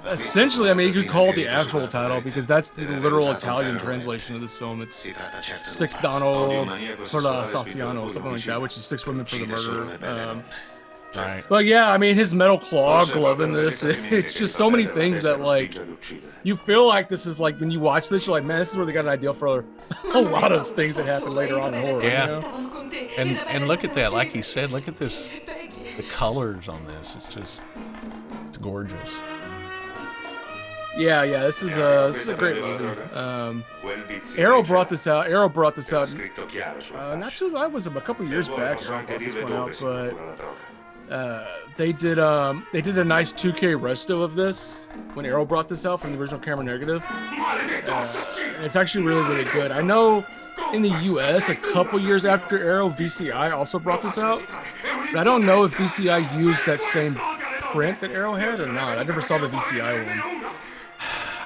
essentially, I mean, you could call it the actual title because that's the literal Italian translation of this film. It's 6 Donne per l'Assassino, something like that, which is 6 Women for the Murderer. Right. But yeah, I mean, his metal claw glove in this, it's just so many things that, like, you feel like this is like, when you watch this, you're like, man, this is where they got an idea for a lot of things that happen later on in horror. Yeah. And look at that, like you said, look at this, the colors on this. It's gorgeous. Yeah, this is a great movie. Arrow brought this out. Not too. That was a couple years back. Arrow brought this one out, but they did a nice 2K resto of this when Arrow brought this out from the original camera negative. And it's actually really good. I know in the US a couple years after Arrow, VCI also brought this out, but I don't know if VCI used that same print that Arrow had or not. I never saw the VCI one.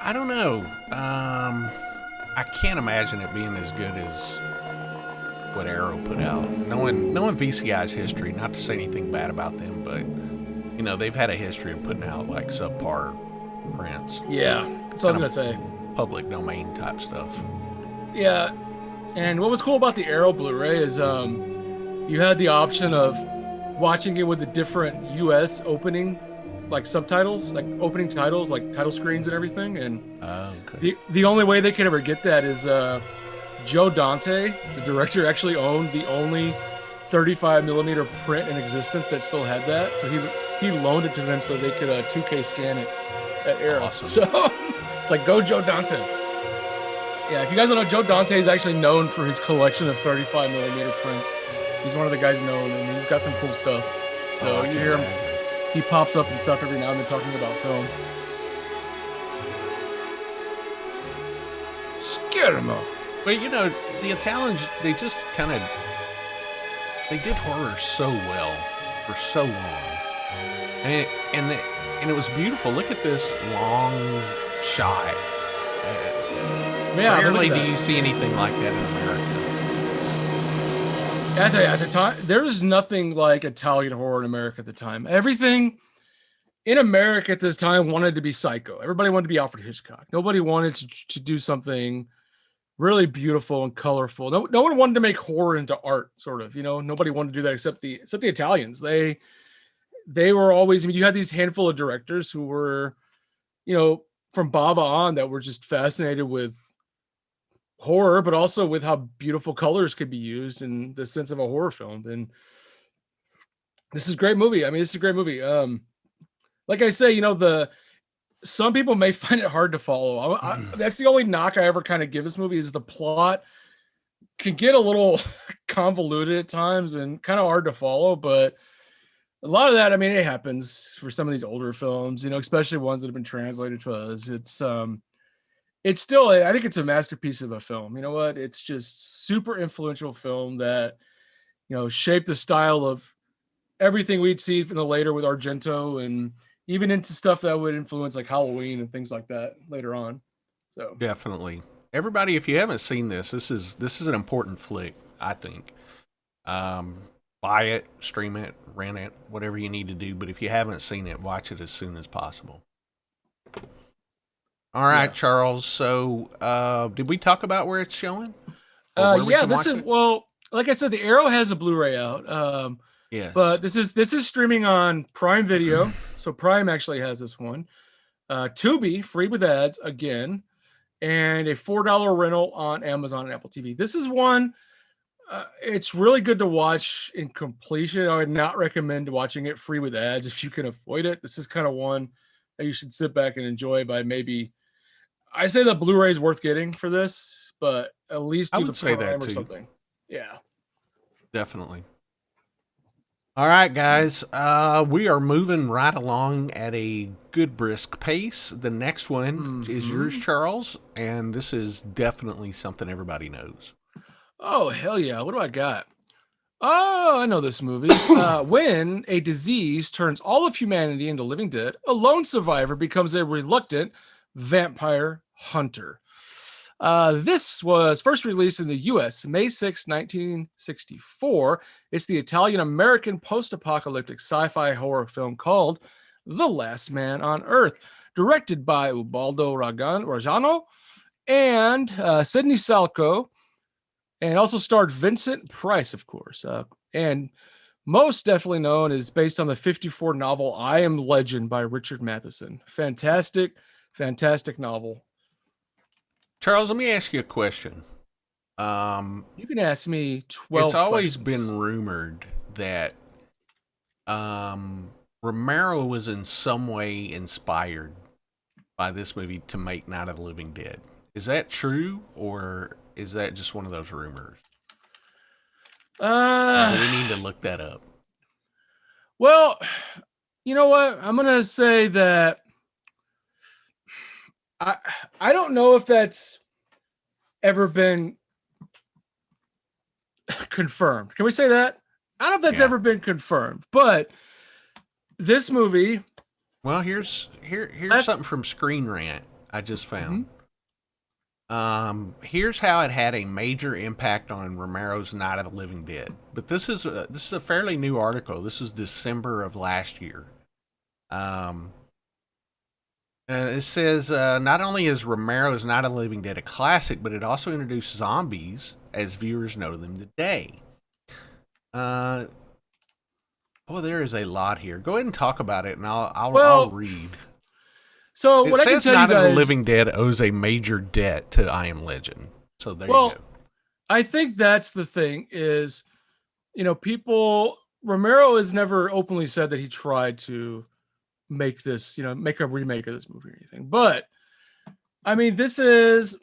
I don't know. I can't imagine it being as good as what Arrow put out. Knowing VCI's history, not to say anything bad about them, but they've had a history of putting out like subpar prints. Yeah, that's what I was gonna say. Public domain type stuff. Yeah, and what was cool about the Arrow Blu-ray is you had the option of watching it with the different US opening, like subtitles, like opening titles, like title screens and everything. And the only way they could ever get that is Joe Dante, the director, actually owned the only 35mm print in existence that still had that. So he loaned it to them so they could 2K scan it at Arrow. Awesome. So it's like, go Joe Dante. Yeah, if you guys don't know, Joe Dante is actually known for his collection of 35mm prints. He's one of the guys known, and he's got some cool stuff. So you hear him. He pops up and stuff every now and then talking about film. Schermo. But the Italians, they just they did horror so well for so long, and it was beautiful. Look at this long shot. Rarely do you see anything like that in America. At the time, there was nothing like Italian horror in America at the time. Everything in America at this time wanted to be psycho. Everybody wanted to be Alfred Hitchcock. Nobody wanted to do something really beautiful and colorful. No one wanted to make horror into art, sort of. Nobody wanted to do that except the Italians. They were always. I mean, you had these handful of directors who were, from Bava on, that were just fascinated with horror, but also with how beautiful colors could be used in the sense of a horror film. And this is a great movie. I mean, this is a great movie. Like I say, some people may find it hard to follow. That's the only knock I ever kind of give this movie, is the plot can get a little convoluted at times and kind of hard to follow. But a lot of that, I mean, it happens for some of these older films, especially ones that have been translated to us. It's still, I think it's a masterpiece of a film. You know what? It's just super influential film that, shaped the style of everything we'd see in the later with Argento, and even into stuff that would influence like Halloween and things like that later on. So definitely, everybody, if you haven't seen this is an important flick, I think. buy it, stream it, rent it, whatever you need to do. But if you haven't seen it, watch it as soon as possible. All right, Charles. So, did we talk about where it's showing? Yeah, well, like I said, the Arrow has a Blu-ray out. Yes. But this is streaming on Prime Video. So Prime actually has this one. Tubi, free with ads again, and a $4 rental on Amazon and Apple TV. This is one. It's really good to watch in completion. I would not recommend watching it free with ads if you can avoid it. This is kind of one that you should sit back and enjoy by maybe. I say the Blu-ray is worth getting for this, but at least do I would say that or too. something. Yeah, definitely. All right, guys. We are moving right along at a good brisk pace. The next one is yours, Charles, and this is definitely something everybody knows. Oh, hell yeah. What do I got? Oh, I know this movie. When a disease turns all of humanity into living dead, a lone survivor becomes a reluctant vampire hunter. This was first released in the U.S. May 6, 1964. It's the Italian-American post-apocalyptic sci-fi horror film called The Last Man on Earth, directed by Ubaldo Raggiano and Sidney Salco, and also starred Vincent Price, of course. And most definitely known is based on the 1954 novel I Am Legend by Richard Matheson. Fantastic novel. Charles, let me ask you a question. You can ask me 12 It's always questions. been rumored that Romero was in some way inspired by this movie to make Night of the Living Dead. Is that true, or is that just one of those rumors? We need to look that up. Well, you know what? I'm going to say that I don't know if that's ever been confirmed. Can we say that? I don't know if that's ever been confirmed, but this movie. Well, here's something from Screen Rant I just found. Here's how it had a major impact on Romero's Night of the Living Dead. But this is a fairly new article. This is December of last year. It says not only is Romero's Night of the Living Dead a classic, but it also introduced zombies as viewers know them today. There is a lot here. Go ahead and talk about it, and I'll read. So what I can tell you guys, Night of the Living Dead owes a major debt to I Am Legend. So there you go. I think that's the thing is, Romero has never openly said that he tried to make this, make a remake of this movie or anything. But I mean, this Night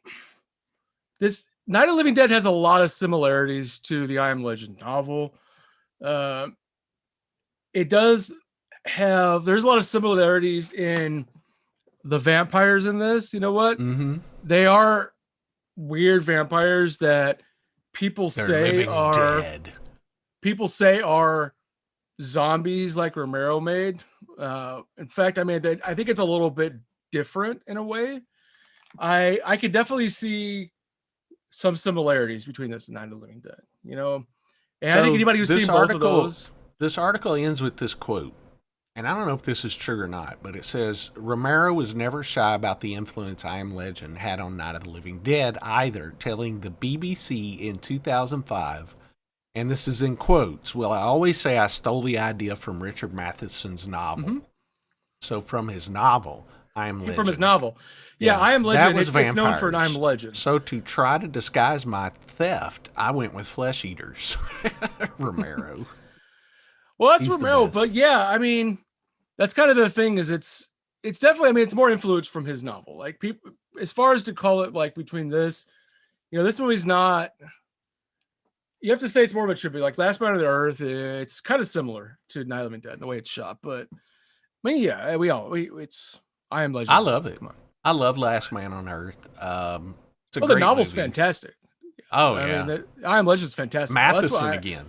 of the Living Dead has a lot of similarities to the I Am Legend novel. There's a lot of similarities in the vampires in this. You know what? Mm-hmm. They are weird vampires that people say are zombies like Romero made. In fact, I mean, I think it's a little bit different in a way. I could definitely see some similarities between this and Night of the Living Dead, and I think anybody who's seen both of those. This article ends with this quote, and I don't know if this is true or not, but it says, Romero was never shy about the influence I Am Legend had on Night of the Living Dead either, telling the BBC in 2005, and this is in quotes, well, I always say I stole the idea from Richard Matheson's novel. Mm-hmm. So from his novel, I Am Legend. From his novel. Yeah, I Am Legend, it's known for an I Am Legend. So to try to disguise my theft, I went with Flesh Eaters. Romero. Well, that's Romero, but yeah, I mean, that's kind of the thing is it's definitely, I mean, it's more influence from his novel. Like people, as far as to call it like between this, this movie's not, you have to say it's more of a tribute. Like Last Man on the Earth, it's kind of similar to Night of the Living Dead in the way it's shot, but I mean, yeah, it's I Am Legend. I love it. I love Last Man on Earth. It's a great the novel's movie. fantastic. Oh, I yeah. mean, I Am Legend's fantastic. Matheson again.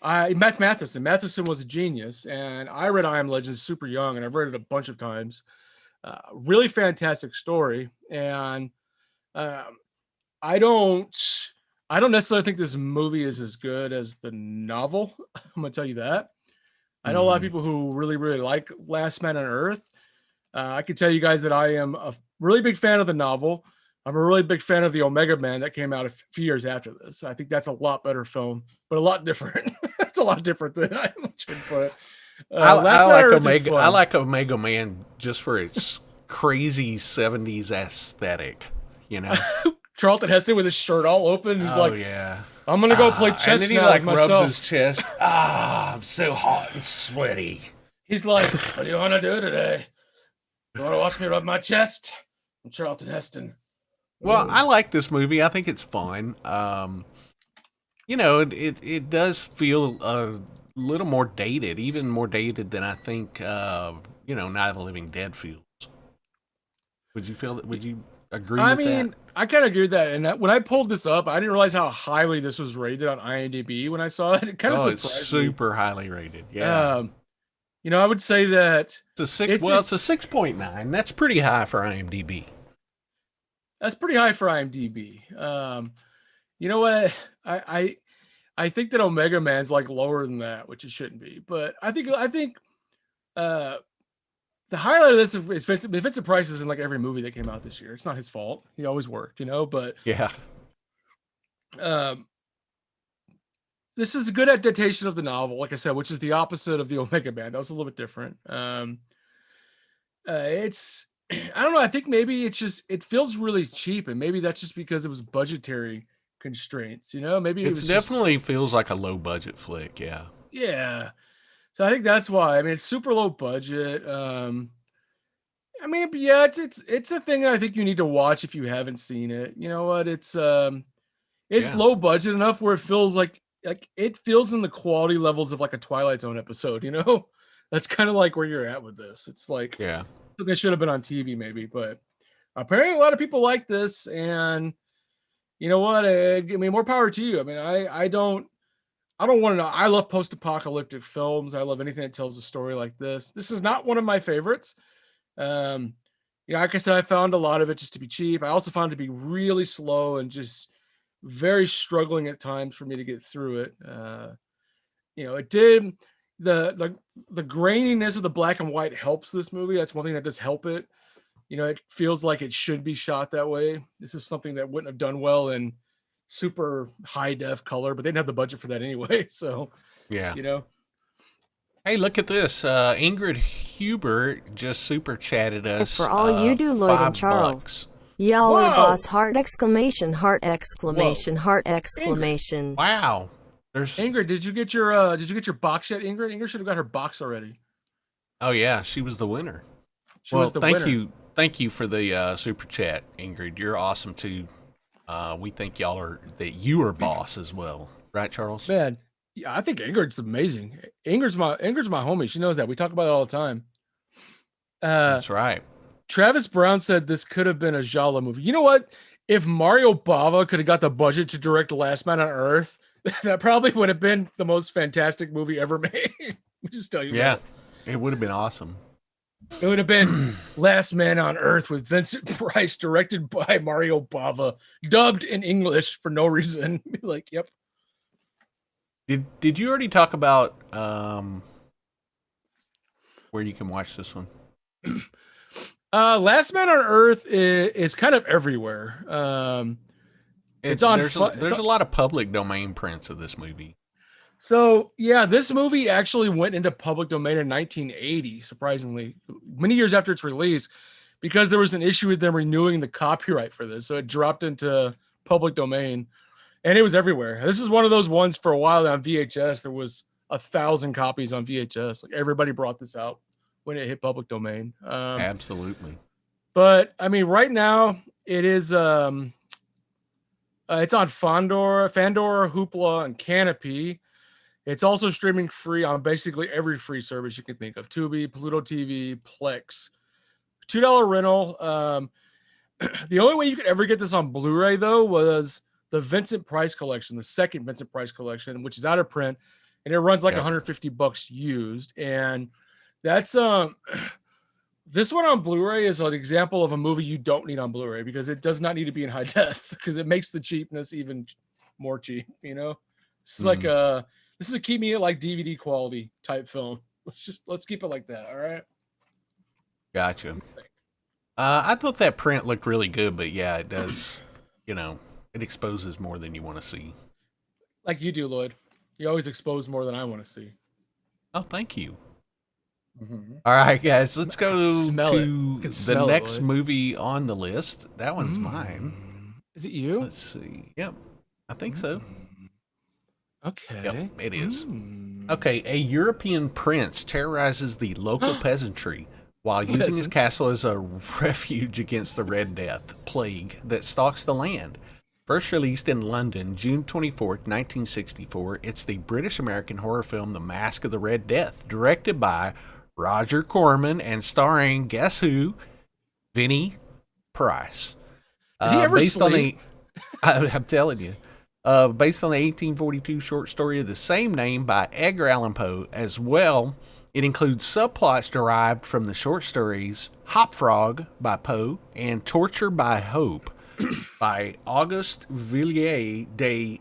That's Matheson. Matheson was a genius, and I read I Am Legend super young, and I've read it a bunch of times. Really fantastic story, and I I don't necessarily think this movie is as good as the novel. I'm gonna tell you that. I know a lot of people who really, really like Last Man on Earth. I can tell you guys that I am a really big fan of the novel. I'm a really big fan of the Omega Man that came out a few years after this. I think that's a lot better film, but a lot different. It's a lot different than I should put it. I like Omega. I like Omega Man just for its crazy '70s aesthetic. You know, Charlton Heston with his shirt all open. He's like, yeah. I'm gonna go play chess and then he now like with rubs myself. his chest. I'm so hot and sweaty. He's like, what do you want to do today? You want to watch me rub my chest? I'm Charlton Heston. Well, I like this movie. I think it's fun. You know, it does feel a little more dated, even more dated than I think you know, Night of the Living Dead feels. Would you agree with that? I kind of agree with that. And when I pulled this up, I didn't realize how highly this was rated on IMDb when I saw it. It kind of surprised it's super highly rated. Yeah. You know, I would say that it's a 6.9. That's pretty high for IMDb. That's pretty high for IMDb. You know what? I think that Omega Man's like lower than that, which it shouldn't be. But I think the highlight of this is Vincent Price is in like every movie that came out this year. It's not his fault. He always worked, you know. But yeah, this is a good adaptation of the novel, like I said, which is the opposite of the Omega Man. That was a little bit different. It's I don't know. I think maybe it feels really cheap, and maybe that's just because it was budgetary constraints. You know, maybe it definitely feels like a low budget flick. Yeah. Yeah. So I think that's why. I mean, it's super low budget. I mean, yeah, it's a thing I think you need to watch if you haven't seen it. You know what? It's low budget enough where it feels like it feels in the quality levels of like a Twilight Zone episode. You know, that's kind of like where you're at with this. It's like they should have been on TV maybe, but apparently a lot of people like this, and you know what? I mean, more power to you. I mean, I don't want to know. I love post-apocalyptic films. I love anything that tells a story like this. This is not one of my favorites. Yeah, like I said, I found a lot of it just to be cheap. I also found it to be really slow and just very struggling at times for me to get through it. You know, it did the graininess of the black and white helps this movie. That's one thing that does help it. You know, it feels like it should be shot that way. This is something that wouldn't have done well in super high def color, but they didn't have the budget for that anyway. So, yeah, you know. Hey, look at this. Ingrid Hubert just super chatted us. For all you do, Lloyd and Charles. Y'all are boss, heart exclamation, heart exclamation, heart exclamation. Ingrid. Wow. Ingrid, did you get your box yet, Ingrid? Ingrid should have got her box already. Oh yeah, she was the winner. Thank you for the super chat, Ingrid. You're awesome too. We think that you are boss as well, right, Charles? Man, yeah, I think Ingrid's amazing. Ingrid's my homie. She knows that. We talk about it all the time. That's right. Travis Brown said this could have been a Jala movie. You know what? If Mario Bava could have got the budget to direct The Last Man on Earth, that probably would have been the most fantastic movie ever made. Just tell you. Yeah, that. It would have been awesome. It would have been Last Man on Earth with Vincent Price, directed by Mario Bava, dubbed in English for no reason. Like, yep. Did you already talk about where you can watch this one? Last Man on Earth is kind of everywhere. It's on. There's a lot of public domain prints of this movie. So yeah, this movie actually went into public domain in 1980, surprisingly, many years after its release, because there was an issue with them renewing the copyright for this. So it dropped into public domain, and it was everywhere. This is one of those ones for a while on VHS. There was 1,000 copies on VHS. Like everybody brought this out when it hit public domain. Absolutely. But I mean, right now it is. It's on Fandora, Hoopla, and Canopy. It's also streaming free on basically every free service you can think of. Tubi, Pluto TV, Plex. $2 rental. The only way you could ever get this on Blu-ray, though, was the Vincent Price collection, the second Vincent Price collection, which is out of print, and it runs like $150 used. And that's this one on Blu-ray is an example of a movie you don't need on Blu-ray because it does not need to be in high def because it makes the cheapness even more cheap. You know, this is like a keep me at like DVD quality type film. Let's keep it like that. All right. Gotcha. I thought that print looked really good, but yeah, it does. You know, it exposes more than you want to see. Like you do, Lloyd. You always expose more than I want to see. Oh, thank you. All right, guys, let's go to the next movie on the list. That one's mine. Is it you? Let's see. Yep, I think so. Okay. Yep, it is. Okay, a European prince terrorizes the local peasantry while using his castle as a refuge against the Red Death plague that stalks the land. First released in London, June 24th, 1964, it's the British-American horror film The Masque of the Red Death, directed by Roger Corman and starring, guess who? Vinnie Price. Did he ever sleep? I'm telling you. Based on the 1842 short story of the same name by Edgar Allan Poe as well. It includes subplots derived from the short stories Hop Frog by Poe and Torture by Hope by Auguste Villiers de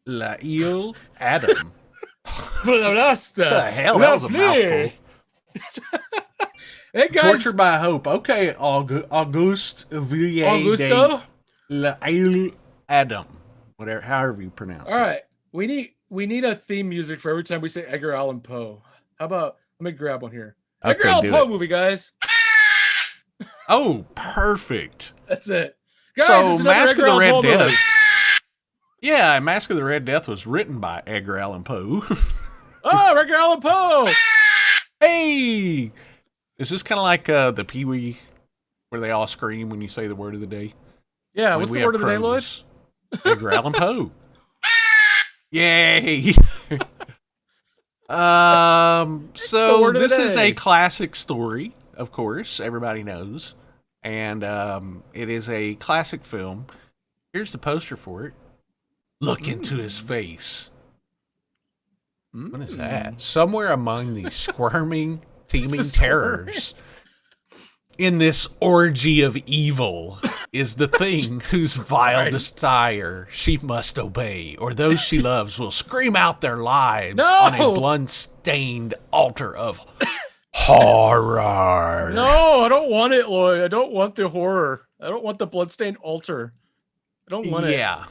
l'Isle Adam. What the hell? That was a mouthful. Hey guys. Torture by Hope. Okay, Auguste Villiers de l'Isle Adam. Whatever, however you pronounce it. All right. We need a theme music for every time we say Edgar Allan Poe. How about, let me grab one here. Okay, Edgar Allan Poe movie, guys. Oh, perfect. That's it. Guys, so, Masque of the Red Death. Yeah, Masque of the Red Death was written by Edgar Allan Poe. Oh, Edgar Allan Poe! Hey! Is this kind of like the Pee-wee, where they all scream when you say the word of the day? Yeah, what's the word of the day, Lloyd? Edgar Allan Poe. Yay! So this is a classic story, of course, everybody knows. And it is a classic film. Here's the poster for it. Look into his face. What is that? Somewhere among these squirming, teeming terrors, in this orgy of evil, is the thing whose vile desire she must obey, or those she loves will scream out their lives on a blood-stained altar of horror. No, I don't want it, Lloyd. I don't want the horror. I don't want the bloodstained altar. I don't want it. Yeah.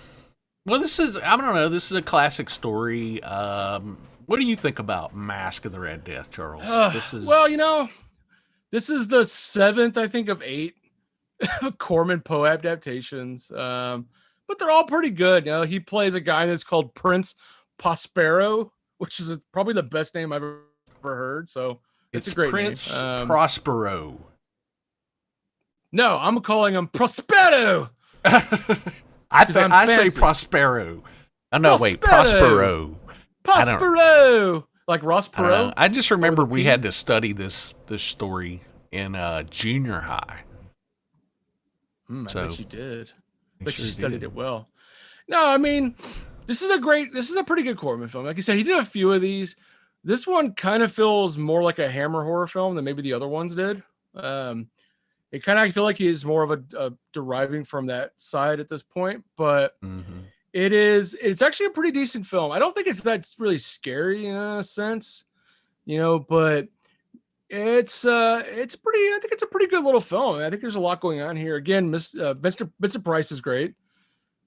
Well, this is, I don't know, this is a classic story. What do you think about Masque of the Red Death, Charles? Well, you know, this is the 7th, I think, of 8 Corbin Poe adaptations. But they're all pretty good. You know, he plays a guy that's called Prince Prospero, which is probably the best name I've ever heard. So it's a great Prince name. Prospero. No, I'm calling him Prospero. I say Prospero. Oh, no, wait, Prospero. Prospero. Like Ross Perot? I just remember we had to study this story in junior high. I bet you did. But you studied it well. No, I mean, this is a pretty good Corbin film. Like I said, he did a few of these. This one kind of feels more like a Hammer horror film than maybe the other ones did. It kind of, I feel like he's more of a deriving from that side at this point, but it's actually a pretty decent film. I don't think that's really scary in a sense, you know, but it's I think it's a pretty good little film. I think there's a lot going on here. Again, Vincent Price is great.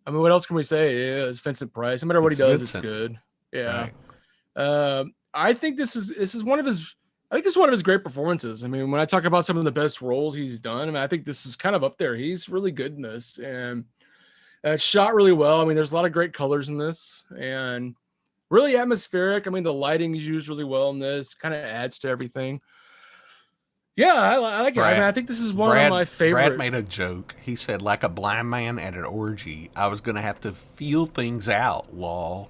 I mean, what else can we say? Yeah, it's Vincent Price. No matter what he does, it's good. Yeah. Right. I think this is one of his great performances. I mean, when I talk about some of the best roles he's done, I mean, I think this is kind of up there. He's really good in this, and it's shot really well. I mean, there's a lot of great colors in this, and really atmospheric. I mean, the lighting is used really well in this. Kind of adds to everything. Yeah, I like it. I mean, I think this is one of my favorite. Brad made a joke. He said, like a blind man at an orgy, I was going to have to feel things out, lol.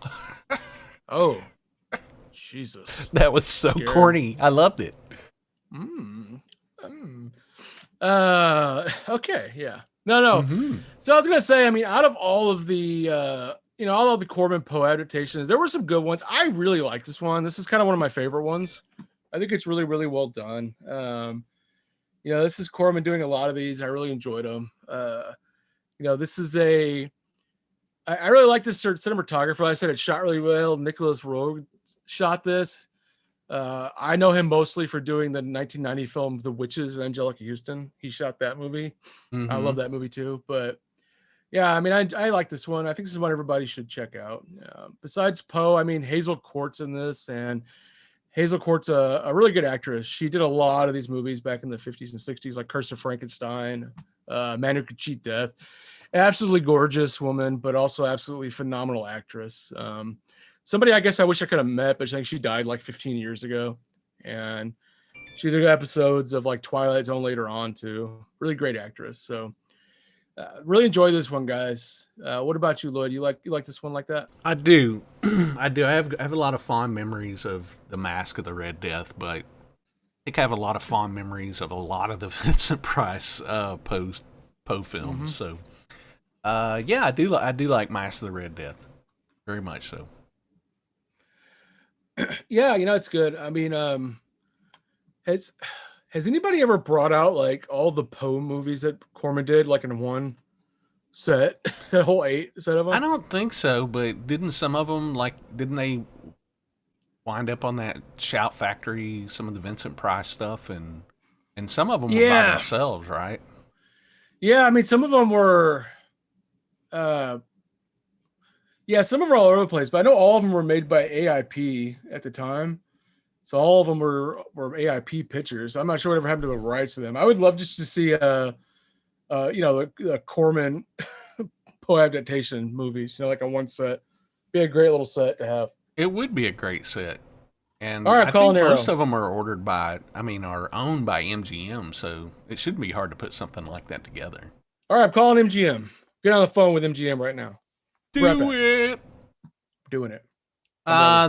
Oh, Jesus. That was so corny. I loved it. Okay, yeah. No. So I was going to say, I mean, out of all of the, all of the Corbin Poe adaptations, there were some good ones. I really like this one. This is kind of one of my favorite ones. I think it's really, really well done. This is Corbin doing a lot of these. I really enjoyed them. This is I really like this cinematographer. I said it shot really well. Nicholas Roeg shot this. I know him mostly for doing the 1990 film The Witches of Angelica Houston. He shot that movie. Mm-hmm. I love that movie too. But yeah, I mean, I like this one. I think this is one everybody should check out. Besides Poe, I mean, Hazel Court's in this, and Hazel Court's a really good actress. She did a lot of these movies back in the 50s and 60s, like Curse of Frankenstein, Man Who Could Cheat Death. Absolutely gorgeous woman, but also absolutely phenomenal actress. Somebody I guess I wish I could have met, but I think she died like 15 years ago. And she did episodes of like Twilight Zone later on too. Really great actress. So really enjoy this one, guys. What about you, Lloyd? You like this one like that? I do. I do. I have a lot of fond memories of the Masque of the Red Death, but I think I have a lot of fond memories of a lot of the Vincent Price Poe films. So yeah, I do like Masque of the Red Death. Very much so. Yeah, it's good. I mean, has anybody ever brought out like all the Poe movies that Corman did like in one set, that whole 8 set of them? I don't think so, but didn't some of them didn't they wind up on that Shout Factory, some of the Vincent Price stuff, and some of them were by themselves, right? Yeah, I mean, some of them were some of them are all over the place, but I know all of them were made by AIP at the time. So all of them were AIP pictures. I'm not sure whatever happened to the rights to them. I would love just to see the Corman Poe adaptation movies, like a one set. Be a great little set to have. It would be a great set. And all right, I think most of them are owned by MGM, so it shouldn't be hard to put something like that together. All right, I'm calling MGM. Get on the phone with MGM right now. Do it. Doing it.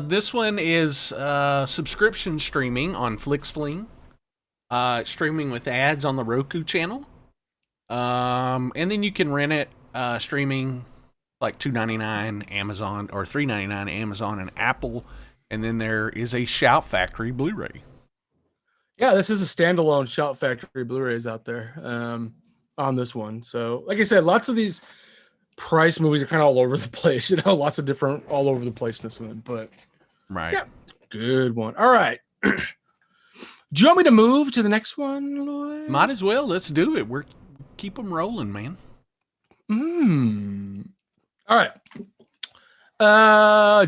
This one is subscription streaming on FlixFling. Streaming with ads on the Roku channel. And then you can rent it streaming like $2.99 Amazon or $3.99 Amazon and Apple. And then there is a Shout Factory Blu-ray. Yeah, this is a standalone Shout Factory Blu-rays out there on this one. So, like I said, lots of these Price movies are kind of all over the place, lots of different all over the placeness in them, but right. Yeah, good one. All right. Do you want me to move to the next one, Lloyd? Might as well. Let's do it. Keep them rolling, man. All right.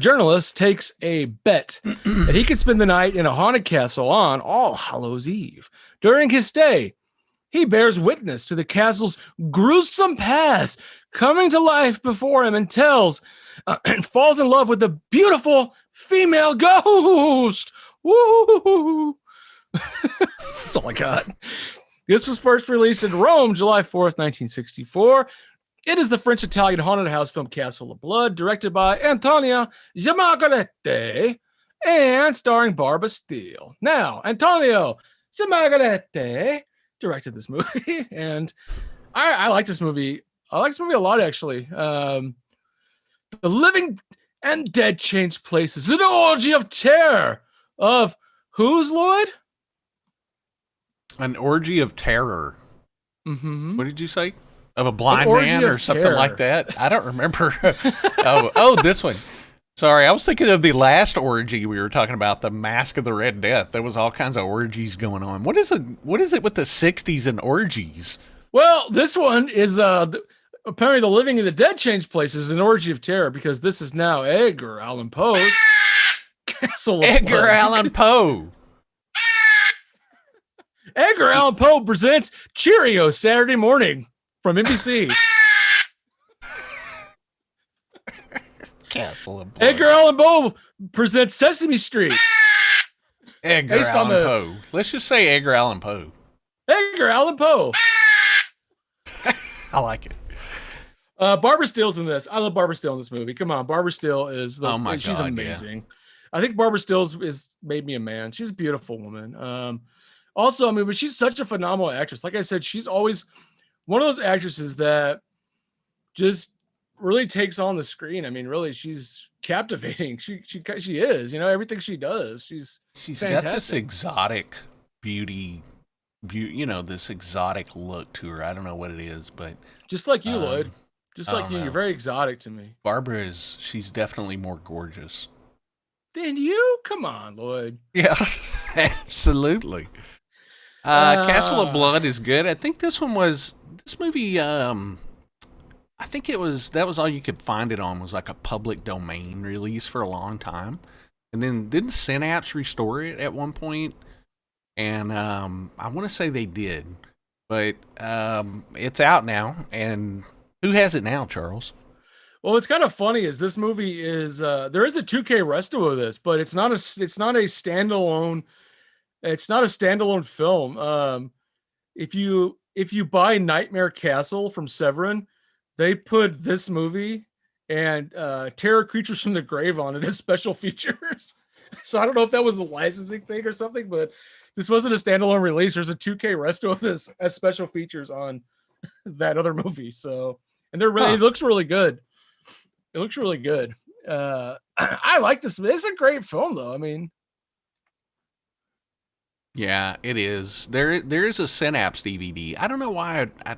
Journalist takes a bet that he could spend the night in a haunted castle on All Hallows Eve. During his stay, he bears witness to the castle's gruesome past coming to life before him and falls in love with the beautiful female ghost. Woo! That's all I got. This was first released in Rome, July 4th, 1964. It is the French-Italian haunted house film Castle of Blood, directed by Antonio Giammagalette and starring Barbara Steele. Now, Antonio Giammagalette directed this movie, and I like this movie. I like this movie a lot, actually. The living and dead change places. An orgy of terror of whose, Lloyd? An orgy of terror. Mm-hmm. What did you say? Of a blind man or something like that? I don't remember. oh, this one. Sorry, I was thinking of the last orgy we were talking about, the Masque of the Red Death. There was all kinds of orgies going on. What is it with the 60s and orgies? Well, this one is apparently the living and the dead change places, an orgy of terror, because this is now Edgar Allan Poe's Castle of Edgar Blood. Allan Poe. Edgar Allan Poe presents Cheerio Saturday morning from NBC. Castle of Blood. Edgar Allan Poe presents Sesame Street. Edgar Allan Poe. Let's just say Edgar Allan Poe. Edgar Allan Poe. I like it. Barbara Steele's in this. I love Barbara Steele in this movie. Come on, Barbara Steele is she's amazing. Yeah. I think Barbara Steele's is made me a man. She's a beautiful woman. Also, I mean, but she's such a phenomenal actress. Like I said, she's always one of those actresses that just really takes on the screen. I mean, really, she's captivating. She is, everything she does. She's fantastic. Got this exotic beauty, this exotic look to her. I don't know what it is, but just like you, Lloyd. Just I like don't you, you're know. very exotic to me. Barbara she's definitely more gorgeous. Then you? Come on, Lloyd. Yeah, absolutely. Castle of Blood is good. I think this movie. I think that was all you could find it on was like a public domain release for a long time, and then didn't Synapse restore it at one point? And I want to say they did, but it's out now. And who has it now, Charles? Well, what's kind of funny is this movie is there is a 2K resto of this, but it's not a standalone. It's not a standalone film. If you buy Nightmare Castle from Severin, they put this movie and Terror Creatures from the Grave on it as special features. So I don't know if that was a licensing thing or something, but this wasn't a standalone release. There's a 2K resto of this as special features on that other movie. So, and they're really, It looks really good. It looks really good. I like this. It's a great film, though. I mean, yeah, it is. There is a Synapse DVD. I don't know why I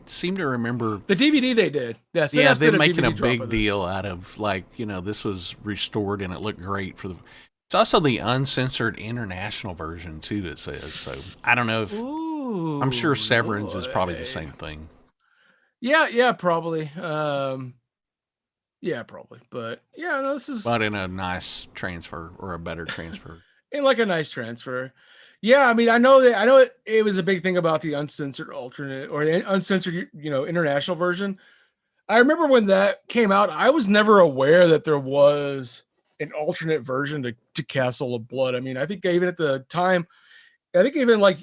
seem to remember the DVD they did. Yeah, Synapse did they're making DVD a drop big of this. deal out of like this was restored and it looked great for the. It's also the uncensored international version too. It says so. I don't know if I'm sure Severin's is probably the same thing. Yeah, probably. Yeah, probably. But yeah, no, this is But in a nice transfer or a better transfer. in like a nice transfer. Yeah, I mean, I know it was a big thing about the uncensored alternate or the uncensored, international version. I remember when that came out, I was never aware that there was an alternate version to Castle of Blood. I mean, I think even at the time, like a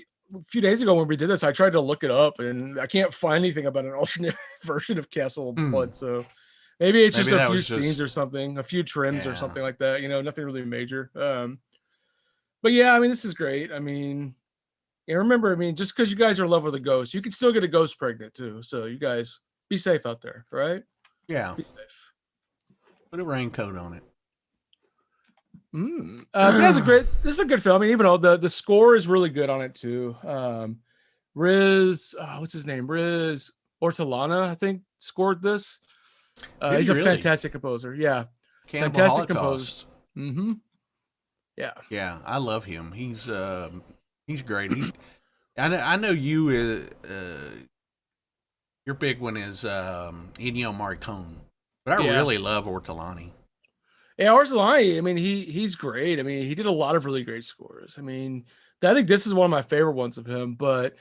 few days ago when we did this, I tried to look it up and I can't find anything about an alternate version of Castle of Blood. So maybe it's just a few scenes or something, a few trims or something like that. Nothing really major. But yeah, I mean, this is great. I mean, remember, just because you guys are in love with a ghost, you can still get a ghost pregnant too. So you guys be safe out there, right? Yeah. Be safe. Put a raincoat on it. This is a good film. I mean, even though the score is really good on it too. Riz, what's his name? Riz Ortolana, I think, scored this. He's a fantastic composer. Yeah. Cannibal Fantastic Holocaust. composer. Mm-hmm. Yeah. Yeah, I love him. He's great. I know you. Your big one is Ennio Morricone, but I really love Ortolani. Yeah, Ortolani. I mean, he's great. I mean, he did a lot of really great scores. I mean, I think this is one of my favorite ones of him. But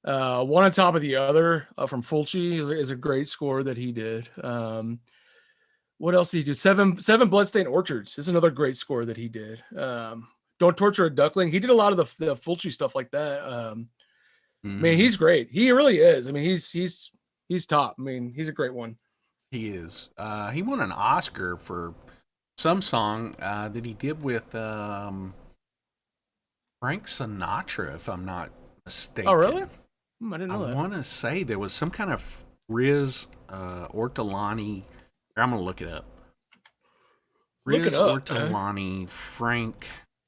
one on top of the other from Fulci is a great score that he did. What else did he do? Seven Bloodstained Orchards is another great score that he did. Don't Torture a Duckling. He did a lot of the Fulci stuff like that. Man, he's great. He really is. I mean, he's top. I mean, he's a great one. He is. He won an Oscar for some song that he did with Frank Sinatra, if I'm not mistaken. Oh, really? I didn't know that. I want to say there was some kind of Riz Ortolani. I'm going to look it up. Riz Ortolani, Frank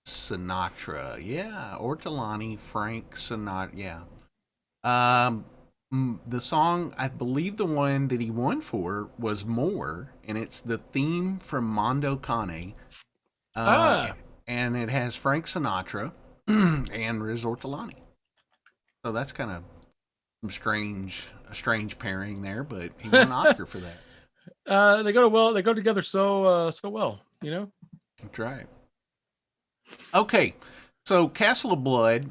Sinatra. Yeah, Ortolani, Frank Sinatra. Yeah. The song, I believe the one that he won for was More, and it's the theme from Mondo Cane. And it has Frank Sinatra and Riz Ortolani. So that's kind of a strange pairing there, but he won an Oscar for that. They go together so well, That's right. Okay, so Castle of Blood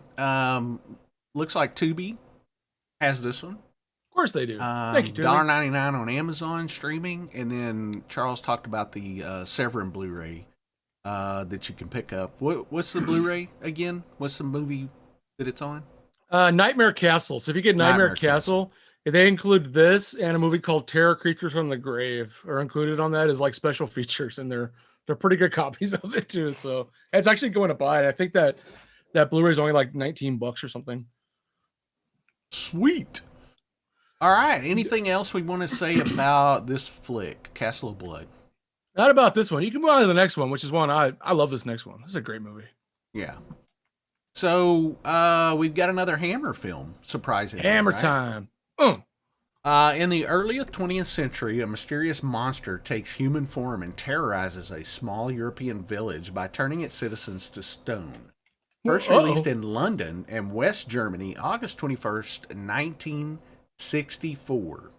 looks like Tubi has this one. Of course they do. Thank you, Tubi. $1.99 on Amazon streaming, and then Charles talked about the Severin Blu-ray that you can pick up. What's the Blu-ray again? What's the movie that it's on? Nightmare Castle. So if you get Nightmare Castle, if they include this and a movie called Terror Creatures from the Grave are included on that as like special features, and they're pretty good copies of it too. So it's actually going to buy it. I think that Blu-ray is only like $19 or something. Sweet. All right. Anything else we want to say about this flick, Castle of Blood? Not about this one. You can move on to the next one, which is one I love. This next one. This is a great movie. Yeah. So we've got another Hammer film. Surprisingly, Hammer time. In the early 20th century, a mysterious monster takes human form and terrorizes a small European village by turning its citizens to stone. First released in London and West Germany, August 21st, 1964.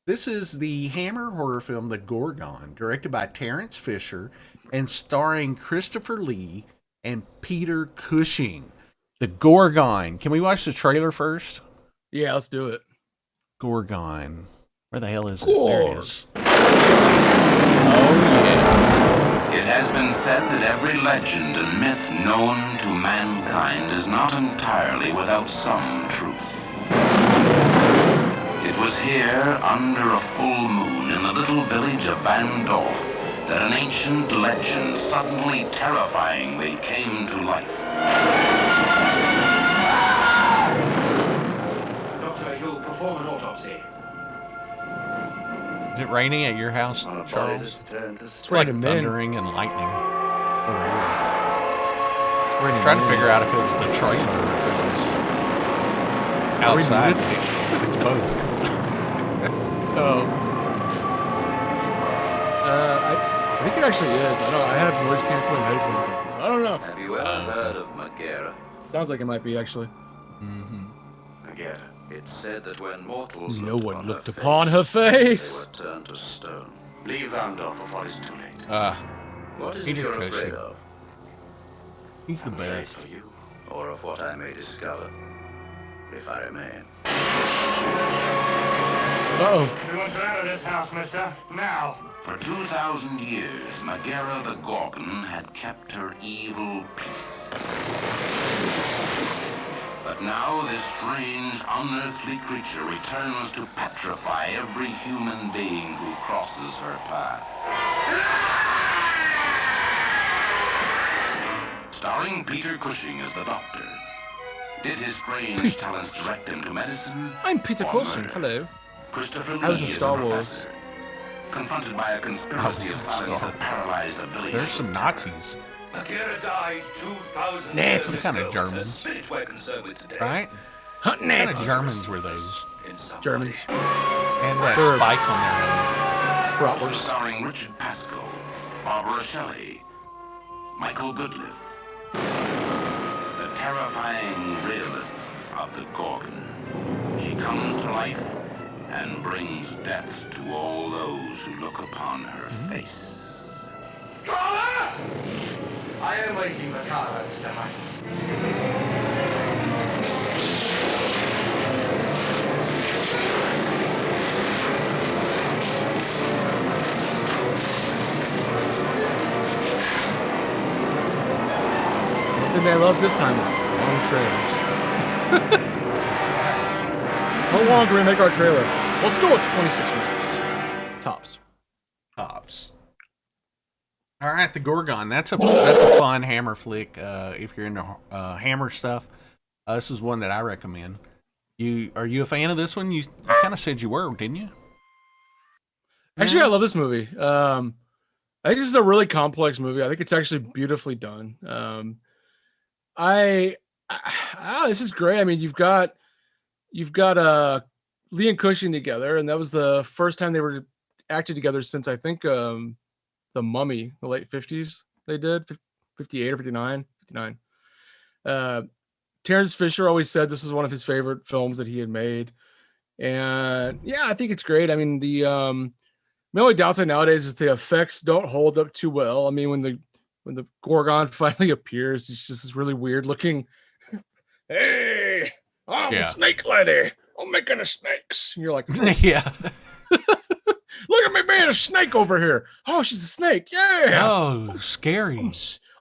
This is the Hammer horror film The Gorgon, directed by Terence Fisher and starring Christopher Lee and Peter Cushing. The Gorgon. Can we watch the trailer first? Yeah, let's do it. Gorgon. Where the hell is it? Gorg. There it is. Oh, yeah. It has been said that every legend and myth known to mankind is not entirely without some truth. It was here, under a full moon, in the little village of Van Dorf, that an ancient legend suddenly terrifyingly came to life. Doctor, you'll perform an autopsy. Is it raining at your house, Charles? It's like thundering and lightning over here. I was trying to figure out if it was the trailer or if it was outside. It's both. I think it actually is. I have noise canceling headphones on, so I don't know. Have you ever heard of Megara? Sounds like it might be actually. Mm-hmm. Megara. It's said that when mortals No one looked upon her face. they were turned to stone. Leave Vandorf before it's too late. What is it Peter you're Cushing. afraid of? He's the Afraid best. for you, or of what I may discover, if I remain. Uh-oh. We want you out of this house, mister. Now. For 2,000 years, Megara the Gorgon had kept her evil peace. But now this strange, unearthly creature returns to petrify every human being who crosses her path. Starring Peter Cushing as the Doctor. Did his strange talents direct him to medicine? I'm Peter or Cushing. murder? Hello. Christopher I was Lee in is Star a Wars. professor. Confronted by a conspiracy of silence that paralyzed a village. There's some Nazis, Megara died 2,000 Nazis. years Kind of ago. It's Germans. a spirit we're concerned with today. right? Huh, What kind of Nazis. Germans were those? In some Germans. way. And that Sure. spike on their head. Also Bratwurst. starring Richard Pascoe, Barbara Shelley, Michael Goodliff. The terrifying realism of the Gorgon. She comes to life and brings death to all those who look upon her face. Carla! I am waiting for Carla, Mr. Hines. One thing I love this time is long trailers. How long can we make our trailer? Let's go with 26 minutes. Tops. Tops. All right, the Gorgon. That's a fun Hammer flick. If you're into Hammer stuff, this is one that I recommend. Are you a fan of this one? You kind of said you were, didn't you? Actually, I love this movie. I think this is a really complex movie. I think it's actually beautifully done. This is great. I mean, you've got Lee and Cushing together, and that was the first time they were acted together since I think The Mummy, the late 50s. They did 58 or 59. Terence Fisher always said this was one of his favorite films that he had made, and yeah, I think it's great. I mean, the only downside nowadays is the effects don't hold up too well. I mean, when the Gorgon finally appears, it's just this really weird looking. Hey, I'm a snake lady. I'm making the snakes. And you're like, Yeah. look at me being a snake over here. Oh, she's a snake. Yeah. Oh, scary.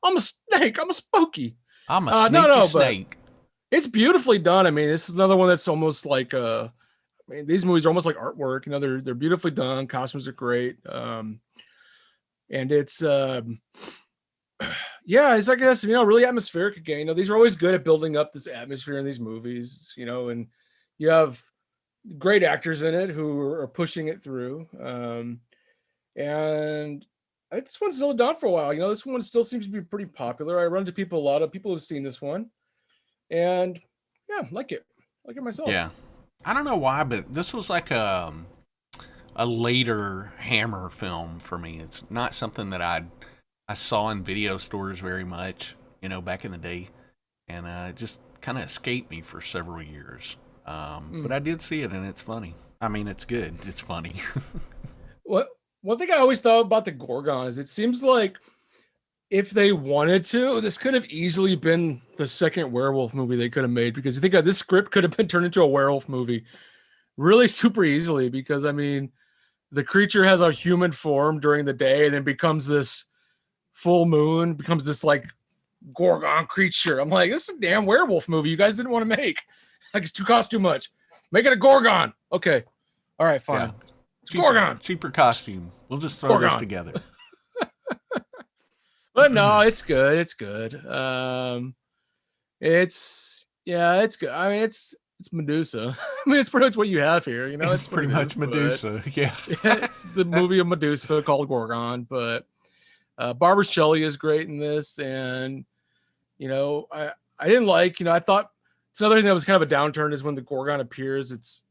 I'm a snake. I'm a spooky. I'm a sneaky snake. It's beautifully done. I mean, this is another one that's almost like I mean, these movies are almost like artwork. You know, they're beautifully done. Costumes are great. And it's yeah, it's, I guess, you know, really atmospheric again. You know, these are always good at building up this atmosphere in these movies, you know, and you have great actors in it who are pushing it through. And I think this one's still done for a while. You know, this one still seems to be pretty popular. I run into people, a lot of people who've seen this one, and yeah, like it myself. Yeah. I don't know why, but this was like a later Hammer film for me. It's not something that I saw in video stores very much, back in the day, and it just kind of escaped me for several years. But I did see it, and it's funny. I mean, it's good. It's funny. One thing I always thought about the Gorgon is it seems like if they wanted to, this could have easily been the second werewolf movie they could have made, because you think this script could have been turned into a werewolf movie really super easily, because, I mean, the creature has a human form during the day and then becomes this full moon, becomes this like Gorgon creature. I'm like, this is a damn werewolf movie you guys didn't want to make. Like, it costs too much. Make it a Gorgon. Okay. All right, fine. Yeah. It's Gorgon. Cheaper costume. We'll just throw this together. But no, it's good. It's good. It's good. I mean, it's Medusa. I mean, it's pretty much what you have here. It's pretty much Medusa. Yeah. It's the movie of Medusa called Gorgon. But Barbara Shelley is great in this, and I didn't like. I thought it's another thing that was kind of a downturn is when the Gorgon appears. It's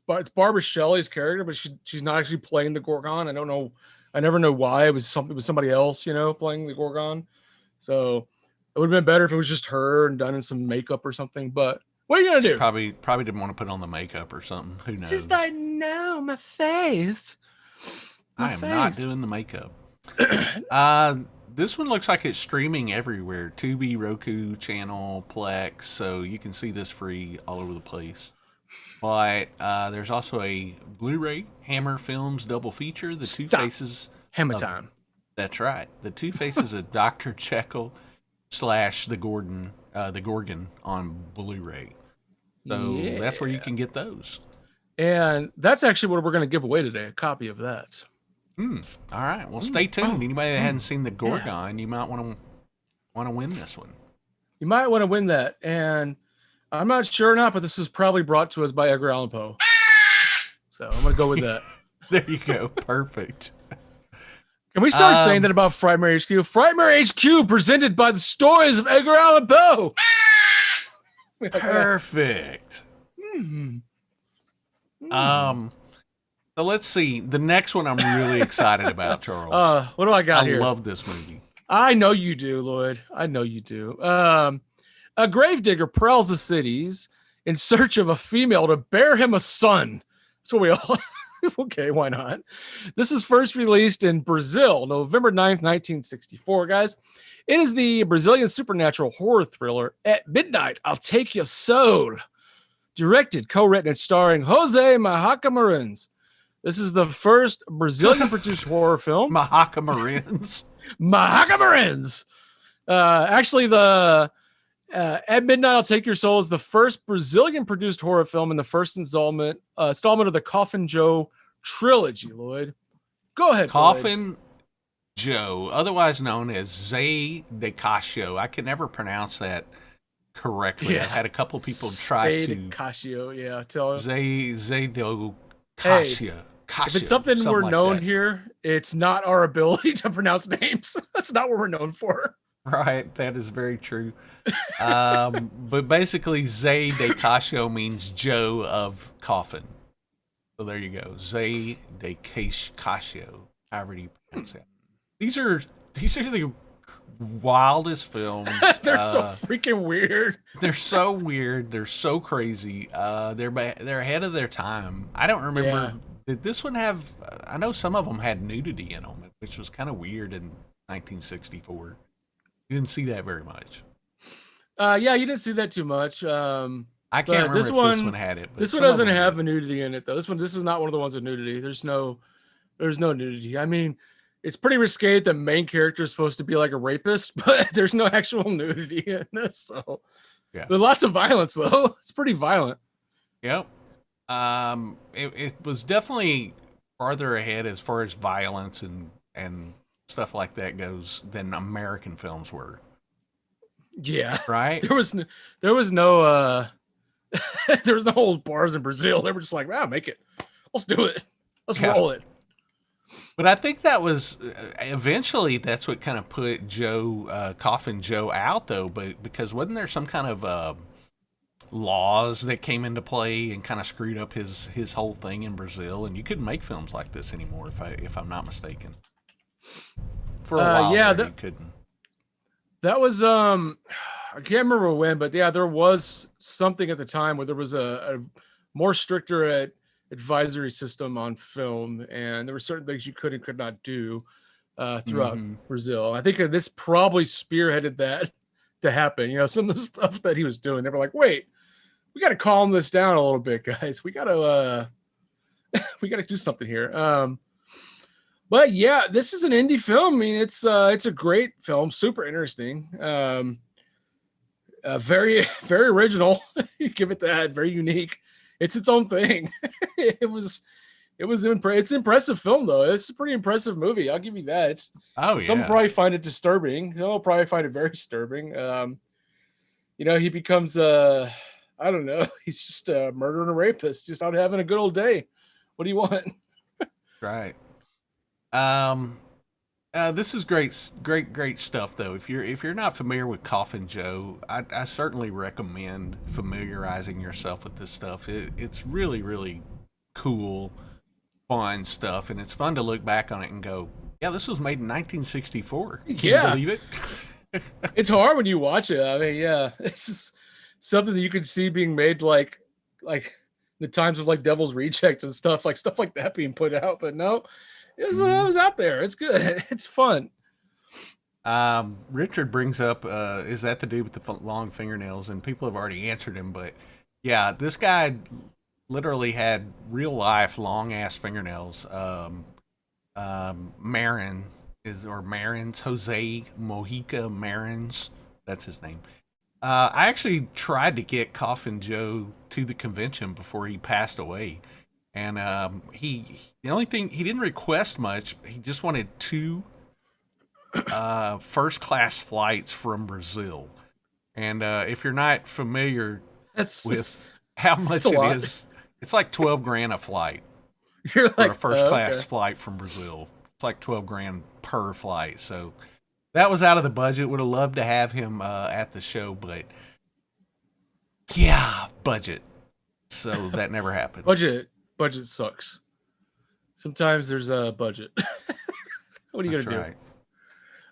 Barbara Shelley's character, but she's not actually playing the Gorgon. I don't know. I never know why. It was somebody else, playing the Gorgon. So it would have been better if it was just her and done in some makeup or something. But what are you gonna do? Probably didn't want to put on the makeup or something. Who knows? She's like, no, my face. I am not doing the makeup. This one looks like it's streaming everywhere. Tubi, Roku channel, Plex, so you can see this free all over the place. But there's also a Blu-ray Hammer Films double feature. The Two Faces. Hammer time. That's right. The Two Faces of Dr. Jekyll / the Gorgon on Blu-ray. So that's where you can get those. And that's actually what we're going to give away today, a copy of that. All right. Well, stay tuned. Anybody that hadn't seen the Gorgon, you might want to win this one. You might want to win that. And I'm not sure or not, but this was probably brought to us by Edgar Allan Poe. So I'm going to go with that. There you go. Perfect. Can we start saying that about Frightmare HQ? Frightmare HQ presented by the stories of Edgar Allan Poe. Perfect. So let's see. The next one I'm really excited about, Charles. What do I got here? I love this movie. I know you do, Lloyd. I know you do. A gravedigger prowls the cities in search of a female to bear him a son. That's what we all... Okay, why not? This is first released in Brazil, November 9th, 1964, guys. It is the Brazilian supernatural horror thriller At Midnight, I'll Take Your Soul. Directed, co-written, and starring Jose Mahaca Marins. This is the first Brazilian-produced horror film. Mahaca Marins. Mahaca Marins. Actually, the At Midnight, I'll Take Your Soul is the first Brazilian-produced horror film and the first installment of the Coffin Joe trilogy, Lloyd. Go ahead, Coffin Lloyd. Joe, otherwise known as Zé de Caixão. I can never pronounce that correctly. Yeah. I've had a couple people try Zé to. de Caixão, yeah. Tell him. Zé de Caixão. If it's something we're like known that. here, it's not our ability to pronounce names. That's not what we're known for. Right, that is very true. But basically, Zé de Caixão means Joe of Coffin. So there you go, Zé de Caixão. However you pronounce it. These are the wildest films. They're so freaking weird. They're so weird. They're so crazy. They're ahead of their time. I don't remember. Yeah. Did this one have? I know some of them had nudity in them, which was kind of weird in 1964. You didn't see that very much. Yeah, you didn't see that too much. I can't but remember this if one, this one had it. But this one some of doesn't them have did. a nudity in it though. This is not one of the ones with nudity. There's no nudity. I mean, it's pretty risque. The main character is supposed to be like a rapist, but there's no actual nudity in this. So Yeah. there's lots of violence though. It's pretty violent. Yep. It was definitely farther ahead as far as violence and stuff like that goes than American films were. Yeah. Right? There was no there was no old bars in Brazil. They were just like, wow, make it. Let's do it. Let's roll it. But I think that was eventually that's what kind of put Coffin Joe out though, but because wasn't there some kind of laws that came into play and kind of screwed up his whole thing in Brazil, and you couldn't make films like this anymore, if I'm not mistaken. For a while, you couldn't. That was I can't remember when, but yeah, there was something at the time where there was a more stricter advisory system on film, and there were certain things you could and could not do throughout Brazil. I think this probably spearheaded that to happen. You know, some of the stuff that he was doing, they were like, "Wait, we got to calm this down a little bit, guys. We got to do something here." But yeah, this is an indie film. I mean, it's a great film, super interesting, very very original. You give it that, very unique. It's its own thing. It's an impressive film though. It's a pretty impressive movie. I'll give you that. Some probably find it disturbing. They'll probably find it very disturbing. You know, he becomes I don't know. He's just a murderer and a rapist, just out having a good old day. What do you want? Right. This is great stuff though. If you're not familiar with Coffin Joe, I certainly recommend familiarizing yourself with this stuff. It's really, really cool, fun stuff, and it's fun to look back on it and go, yeah, this was made in 1964. Can you believe it? It's hard when you watch it. I mean, yeah, it's just something that you could see being made like the times of like Devil's Reject and stuff like that being put out, but no. It was out there. It's good. It's fun. Richard brings up, is that the dude with the long fingernails? And people have already answered him, but yeah, this guy literally had real life long ass fingernails. Marins, Jose Mojica Marins, that's his name. I actually tried to get Coffin Joe to the convention before he passed away. And the only thing, he didn't request much. He just wanted 2 first class flights from Brazil. And if you're not familiar with how much it is, it's like $12,000 a flight. You're like, for a first class flight from Brazil. It's like $12,000 per flight. So that was out of the budget. Would have loved to have him at the show, but yeah, budget. So that never happened. Budget sucks. Sometimes there's a budget. What are you gonna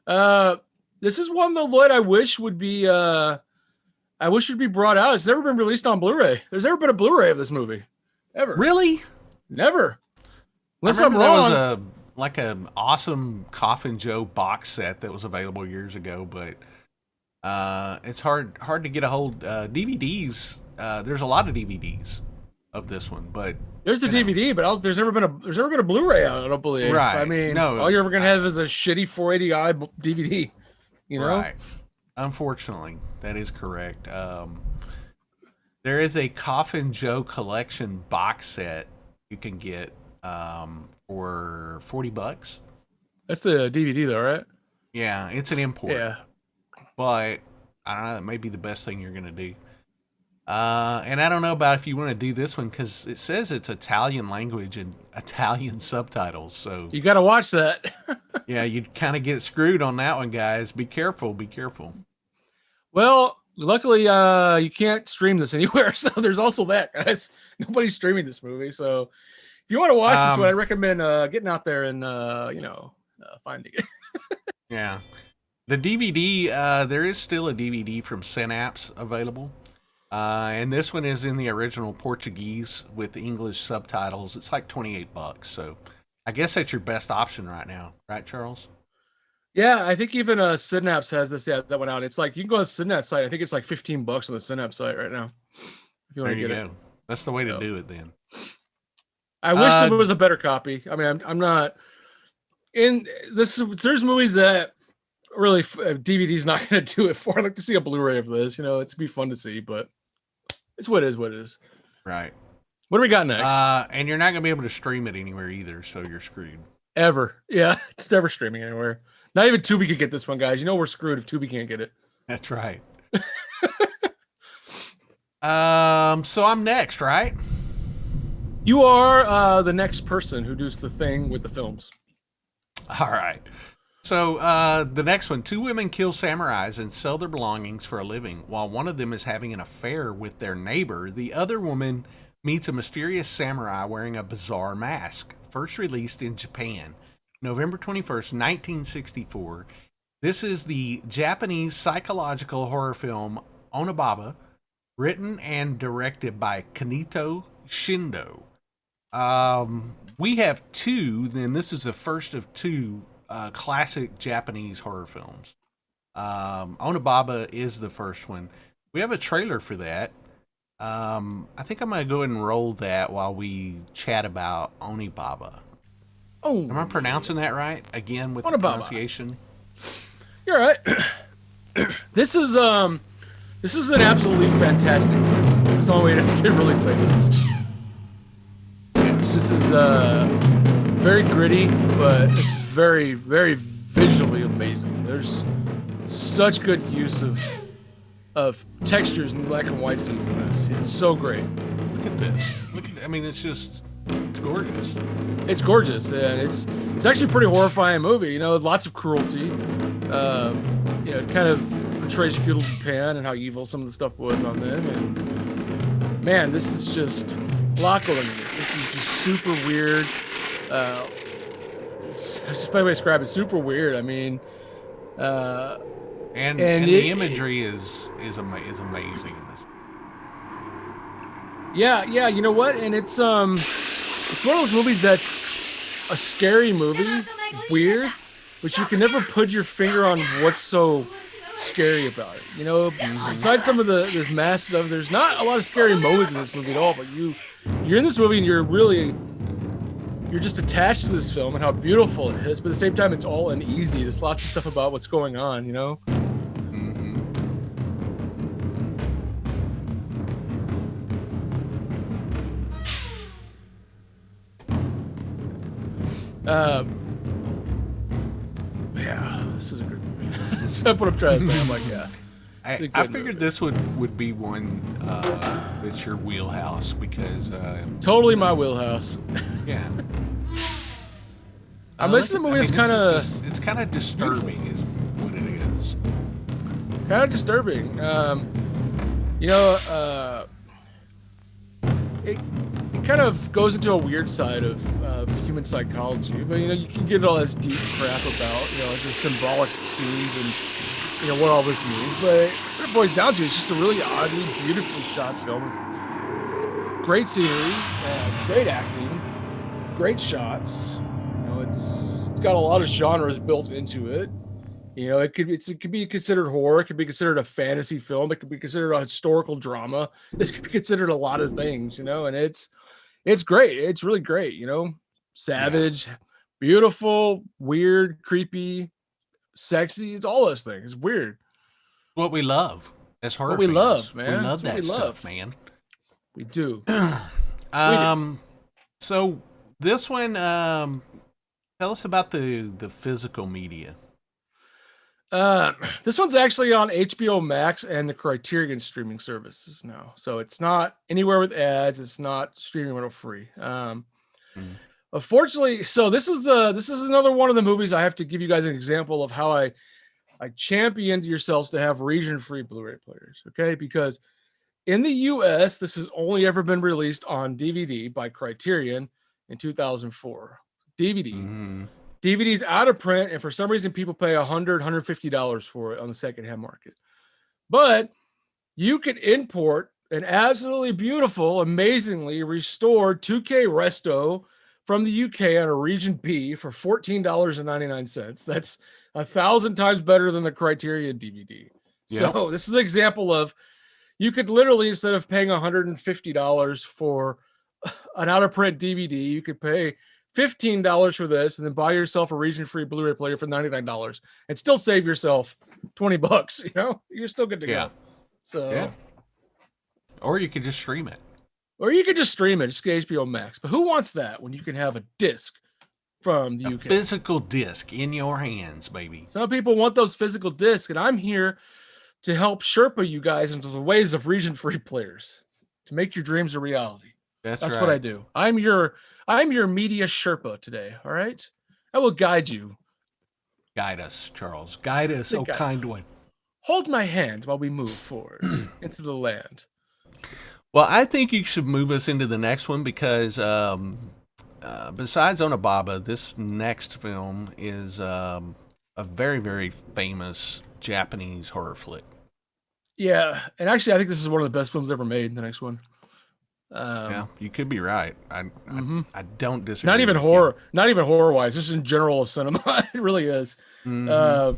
do? This is one though, Lloyd. I wish would be brought out. It's never been released on Blu-ray. There's never been a Blu-ray of this movie, ever. Really? Never. Unless I'm wrong. There was an awesome Coffin Joe box set that was available years ago, but it's hard to get a hold. DVDs. There's a lot of DVDs of this one, but there's a DVD, but there's never been a Blu-ray out. I don't believe. Right. I mean, no. All you're ever gonna have is a shitty 480i DVD. You know. Right. Unfortunately, that is correct. There is a Coffin Joe collection box set you can get for $40. That's the DVD, though, right? Yeah, it's an import. Yeah. But I don't know. It may be the best thing you're gonna do. And I don't know about if you want to do this one because it says it's Italian language and Italian subtitles. So you got to watch that. Yeah, you'd kind of get screwed on that one, guys. Be careful. Be careful. Well, luckily, you can't stream this anywhere. So there's also that, guys. Nobody's streaming this movie. So if you want to watch this one, I recommend getting out there and, finding it. Yeah. The DVD, there is still a DVD from Synapse available. And this one is in the original Portuguese with English subtitles. It's like $28. So I guess that's your best option right now. Right, Charles? Yeah, I think even Synapse has this. Yeah, that went out. It's like you can go on the Synapse site. I think it's like $15 on the Synapse site right now. If you want to get it. That's the way to do it then. I wish there was a better copy. I mean, I'm not in this. There's movies that really DVD's not going to do it for. I'd like to see a Blu-ray of this. You know, it's be fun to see, but it's what it is. What it is. Right. What do we got next? And you're not going to be able to stream it anywhere either, so you're screwed. Ever. Yeah, it's never streaming anywhere. Not even Tubi could get this one, guys. You know we're screwed if Tubi can't get it. That's right. So I'm next, right? You are the next person who does the thing with the films. All right. So the next one, two women kill samurais and sell their belongings for a living. While one of them is having an affair with their neighbor, the other woman meets a mysterious samurai wearing a bizarre mask. First released in Japan, November 21st, 1964. This is the Japanese psychological horror film Onababa, written and directed by Kanito Shindo. We have two, then this is the first of two classic Japanese horror films. Onababa is the first one. We have a trailer for that. I think I'm going to go ahead and roll that while we chat about Onibaba. Oh, am I pronouncing that right? Again with Onababa. The pronunciation. You're right. This is an absolutely fantastic film. That's the only way to really say this. Yes. This is very gritty, but this is very, very visually amazing. There's such good use of textures and black and white scenes in this. It's so great. Look at this. I mean, it's gorgeous. It's gorgeous, and it's actually a pretty horrifying movie. You know, lots of cruelty. It kind of portrays feudal Japan and how evil some of the stuff was on them. And man, this is just a lot going on. This is just super weird. It's just by the way to describe it, super weird. I mean, and the imagery is amazing in this. Yeah, you know what? And it's one of those movies that's a scary movie, weird, but you can never put your finger on what's so scary about it. You know, besides some of this mass stuff, there's not a lot of scary moments in this movie at all. But you're in this movie and you're just attached to this film and how beautiful it is. But at the same time, it's all uneasy. There's lots of stuff about what's going on. You know. Yeah, this is a good movie. That's what I'm trying to say. I'm like, yeah. I figured this would be one that's your wheelhouse because totally my wheelhouse. Yeah. I'm listening to a movie that's kind of it's kind of disturbing, is what it is. Kind of disturbing. It kind of goes into a weird side of human psychology, but you can get all this deep crap about the symbolic scenes and what all this means. But what it boils down to is just a really oddly, beautifully shot film with great scenery, great acting, great shots. It's got a lot of genres built into it. It could be considered horror. It could be considered a fantasy film. It could be considered a historical drama. This could be considered a lot of things, and it's great. It's really great, savage, beautiful, weird, creepy, sexy. It's all those things. It's weird. What we love as horror fans. Love, man. We love that stuff, man. We do. So this one, tell us about the physical media. This one's actually on HBO Max and the Criterion streaming services now. So it's not anywhere with ads. It's not streaming rental free. Unfortunately, so this is another one of the movies I have to give you guys an example of how I championed yourselves to have region-free Blu-ray players. Okay, because in the US, this has only ever been released on DVD by Criterion in 2004. DVD. DVD's out of print, and for some reason, people pay $100, $150 for it on the secondhand market. But you can import an absolutely beautiful, amazingly restored 2K Resto from the UK on a Region B for $14.99. That's 1,000 times better than the Criterion DVD. Yeah. So this is an example of you could literally, instead of paying $150 for an out-of-print DVD, you could pay $15 for this and then buy yourself a region-free Blu-ray player for $99 and still save yourself $20. You're still good to go. So, yeah. Or you could just stream it. Just get HBO Max. But who wants that when you can have a disc from the UK? Physical disc in your hands, baby. Some people want those physical discs, and I'm here to help Sherpa you guys into the ways of region-free players to make your dreams a reality. That's right. What I do. I'm your media Sherpa today. All right, I will guide you Guide us, Charles. Guide us, oh kind one. Hold my hand while we move forward into the land. Well, I think you should move us into the next one because besides Onababa, this next film is a very, very famous Japanese horror flick. Yeah, and actually, I think this is one of the best films ever made. The next one. Yeah, you could be right. I don't disagree. Not even horror. Not even horror wise. Just in general of cinema, it really is. A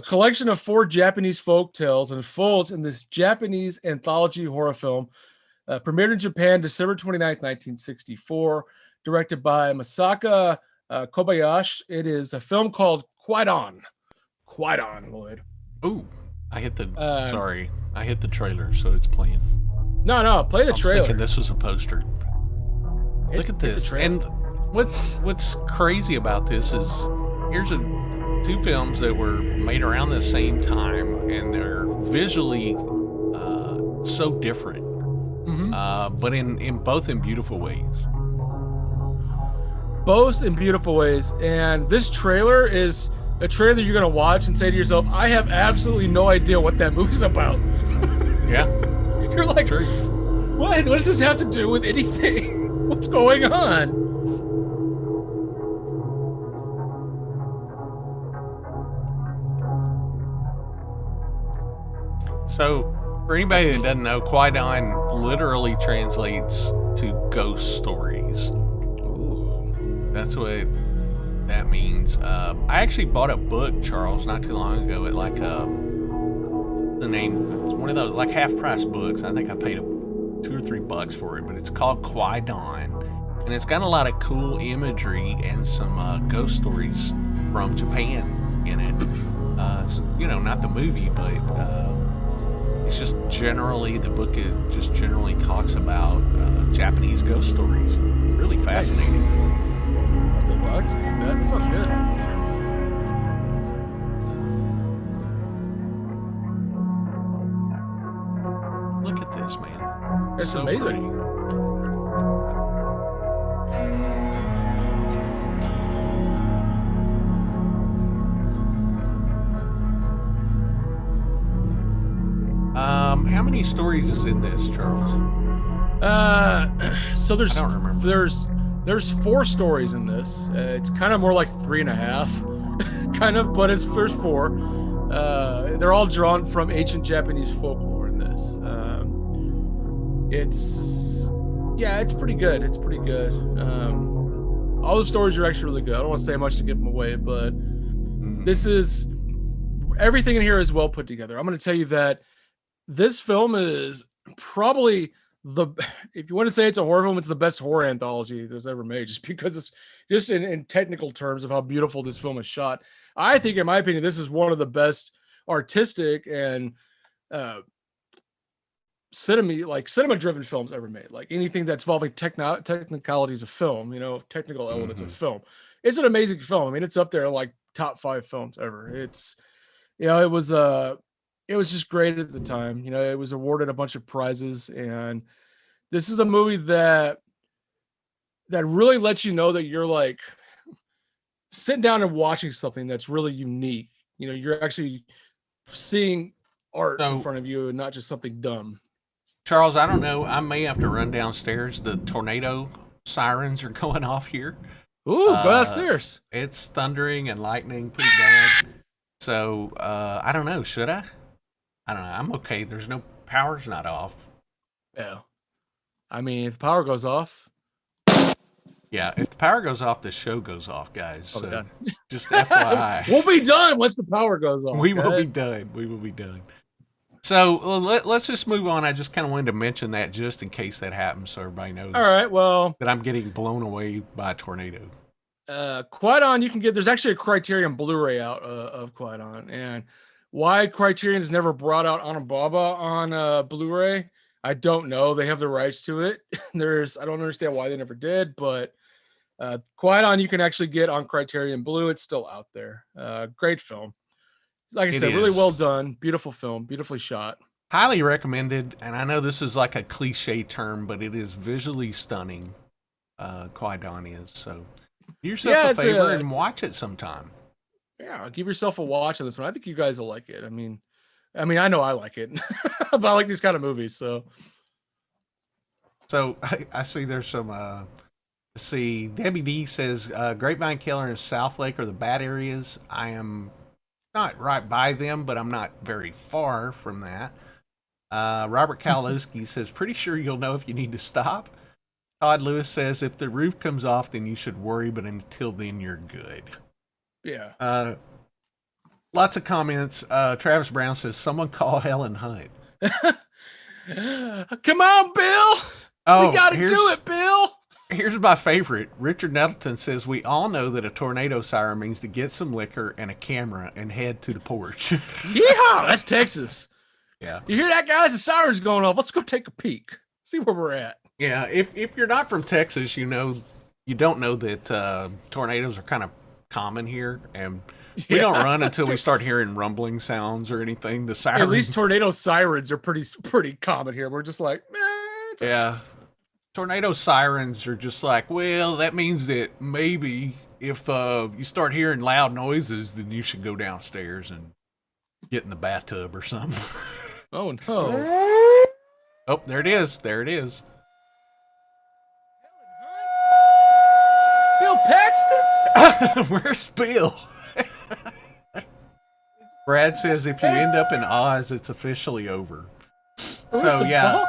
collection of 4 Japanese folk tales unfolds in this Japanese anthology horror film, premiered in Japan December 29th, 1964, directed by Masaka Kobayashi. It is a film called Kwaidan. Kwaidan, Lloyd. Ooh, I hit the trailer, so it's playing. No, play the trailer. I was thinking this was a poster. Look at this. And what's crazy about this is here's 2 films that were made around the same time, and they're visually so different, but in both in beautiful ways. Both in beautiful ways. And this trailer is a trailer you're going to watch and say to yourself, I have absolutely no idea what that movie's about. Yeah. You're like, true. What does this have to do with anything? What's going on? So, for anybody that doesn't know, Kwaidan literally translates to ghost stories. Ooh. That's what that means. I actually bought a book, Charles, not too long ago at like the name. It's one of those like half-price books. I think I paid $2 or $3 for it, but it's called Kwaidan, and it's got a lot of cool imagery and some ghost stories from Japan in it. It's not the movie, but it's just generally the book. It just generally talks about Japanese ghost stories. Really fascinating. That sounds good. Look at this, man. It's so amazing. Pretty. How many stories is in this, Charles? So I don't remember. There's 4 stories in this. It's kind of more like 3.5, kind of, but there's 4. They're all drawn from ancient Japanese folklore in this. It's pretty good. It's pretty good. All the stories are actually really good. I don't want to say much to give them away, but everything in here is well put together. I'm going to tell you that this film is probably if you want to say it's a horror film, it's the best horror anthology that's ever made, just because it's just in technical terms of how beautiful this film is shot. I think, in my opinion, this is one of the best artistic and cinema-driven films ever made. Like anything that's involving technicalities of film, technical elements of film. It's an amazing film. I mean, it's up there like top 5 films ever. It's, it was just great at the time. It was awarded a bunch of prizes, and this is a movie that really lets you know that you're like sitting down and watching something that's really unique. You're actually seeing art in front of you and not just something dumb. Charles, I don't know. I may have to run downstairs. The tornado sirens are going off here. Ooh, go downstairs. It's thundering and lightning pretty bad. So, I don't know. Should I? I don't know. I'm okay. Power's not off. Yeah. I mean, if the power goes off. Yeah, if the power goes off, the show goes off, guys. Oh, so just FYI. We'll be done once the power goes off. We will be done. We will be done. So let's just move on. I just kind of wanted to mention that just in case that happens, so everybody knows. All right, well, that I'm getting blown away by a tornado. Kwaidan, you can get. There's actually a Criterion Blu-ray out of Kwaidan, and why Criterion has never brought out Onibaba on Blu-ray, I don't know. They have the rights to it. I don't understand why they never did, but Kwaidan you can actually get on Criterion Blue. It's still out there. Great film. Like I said, really well done. Beautiful film. Beautifully shot. Highly recommended. And I know this is like a cliche term, but it is visually stunning. Kwaidan is. So do yourself a favor and watch it sometime. Yeah, yeah, give yourself a watch on this one. I think you guys will like it. I mean, I know I like it, but I like these kind of movies. So I see there's some. Let's see. Debbie D says Grapevine Killer and South Lake are the bad areas. I am not right by them, but I'm not very far from that. Robert Kalowski says, pretty sure you'll know if you need to stop. Todd Lewis says, if the roof comes off, then you should worry, but until then, you're good. Yeah. Lots of comments. Travis Brown says, someone call Helen Hunt. Come on, Bill. We got to do it, Bill. Here's my favorite. Richard Nettleton says, we all know that a tornado siren means to get some liquor and a camera and head to the porch. Yeah, that's Texas. Yeah. You hear that, guys? The siren's going off. Let's go take a peek. See where we're at. Yeah, if you're not from Texas, you don't know that tornadoes are kind of common here, and we don't run until we start hearing rumbling sounds or anything. The sirens, at least tornado sirens are pretty common here. We're just like, yeah, tornado sirens are just like, well, that means that maybe if you start hearing loud noises, then you should go downstairs and get in the bathtub or something. Oh no! Oh, there it is. There it is. Bill Paxton? Where's Bill? Brad says if you end up in Oz, it's officially over. So yeah,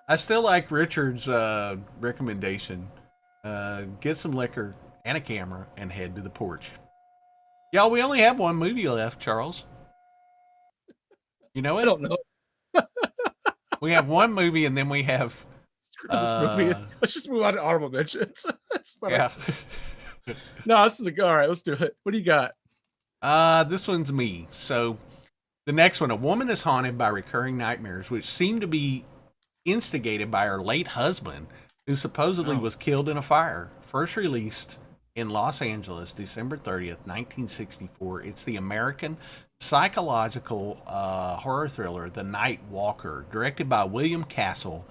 I still like Richard's recommendation. Get some liquor and a camera and head to the porch. Y'all, we only have one movie left, Charles. You know it? I don't know. We have one movie, and then we have. This movie. Let's just move on to honorable mentions. Yeah. No, this is all right. Let's do it. What do you got? This one's me. So, the next one: a woman is haunted by recurring nightmares, which seem to be instigated by her late husband, who supposedly was killed in a fire. First released in Los Angeles, December 30th, 1964. It's the American psychological horror thriller, The Nightwalker, directed by William Castle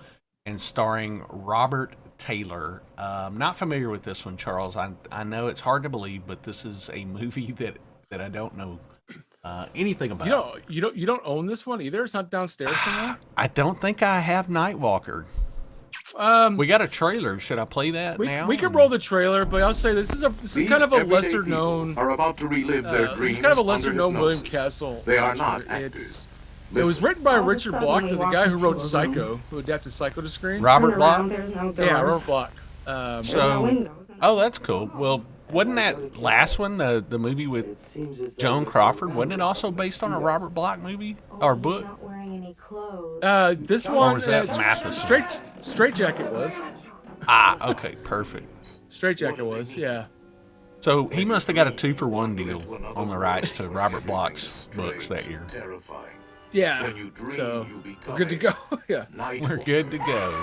and starring Robert Taylor. Not familiar with this one, Charles. I know it's hard to believe, but this is a movie that I don't know anything about. You don't own this one either? It's not downstairs somewhere? I don't think I have Nightwalker. We got a trailer. Should I play that now? We can roll the trailer, but I'll say this is kind of a lesser known. Are about to relive their dreams. This is kind of a lesser known William Castle. They are not actors. It was written by Richard Block, the guy who wrote Psycho, who adapted Psycho to screen. Robert Block? Yeah, Robert Block. Oh, that's cool. Well, wasn't that last one, the movie with Joan Crawford, wasn't it also based on a Robert Block movie or book? This one, was that Matheson? Strait-Jacket was. Ah, okay, perfect. Strait-Jacket was, yeah. So he must have got a 2-for-1 deal on the rights to Robert Block's books that year. Yeah, so we're good to go. Yeah, we're good to go.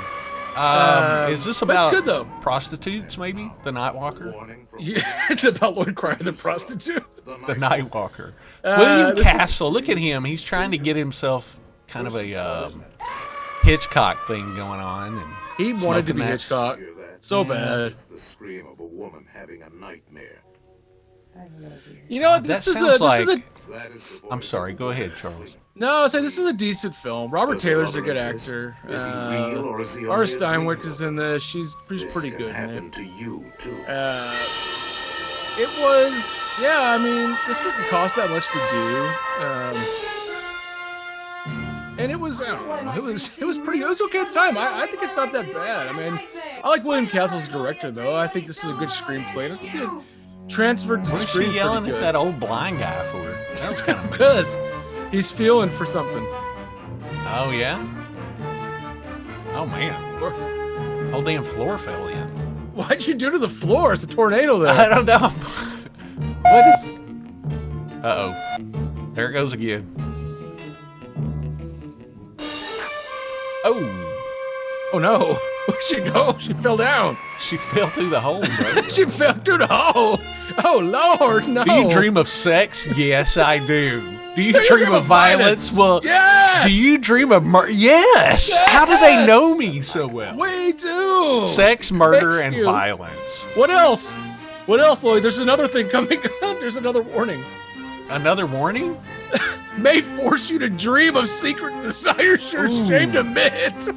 Is this about good, though. Prostitutes, maybe? The Nightwalker? Yeah, it's about Lloyd Cryer, the prostitute. The Nightwalker. William Castle, look at him. He's trying to get himself kind of a Hitchcock thing going on. And he wanted to be Hitchcock so bad. It's the scream of a woman having a nightmare. You know what? This is a. I'm sorry. Go ahead, Charles. No, this is a decent film. Robert Taylor's a good actor. Is he real or is he Ara Steinwick is in this. She's pretty good, man. To you too. It was, yeah. I mean, this didn't cost that much to do. And it was, I don't know, it was pretty. It was okay at the time. I think it's not that bad. I mean, I like William Castle's director though. I think this is a good screenplay. I think it transferred to screen. What is she yelling at that old blind guy for? That was kind of because he's feeling for something. Oh yeah. Oh man. Whole damn floor fell in. What'd you do to the floor? It's a tornado there. I don't know. What is? Uh-oh. There it goes again. Oh. Oh no. Where'd she go? She fell down. She fell through the hole, bro. She fell through the hole. Oh Lord, no. Do you dream of sex? Yes, I do. Do you dream of violence? Well, yes! Do you dream of murder? Yes! How do they know me so well? We do! Sex, murder, and violence. What else? What else, Lloyd? There's another thing coming. There's another warning. Another warning? May force you to dream of secret desires you're ashamed to admit.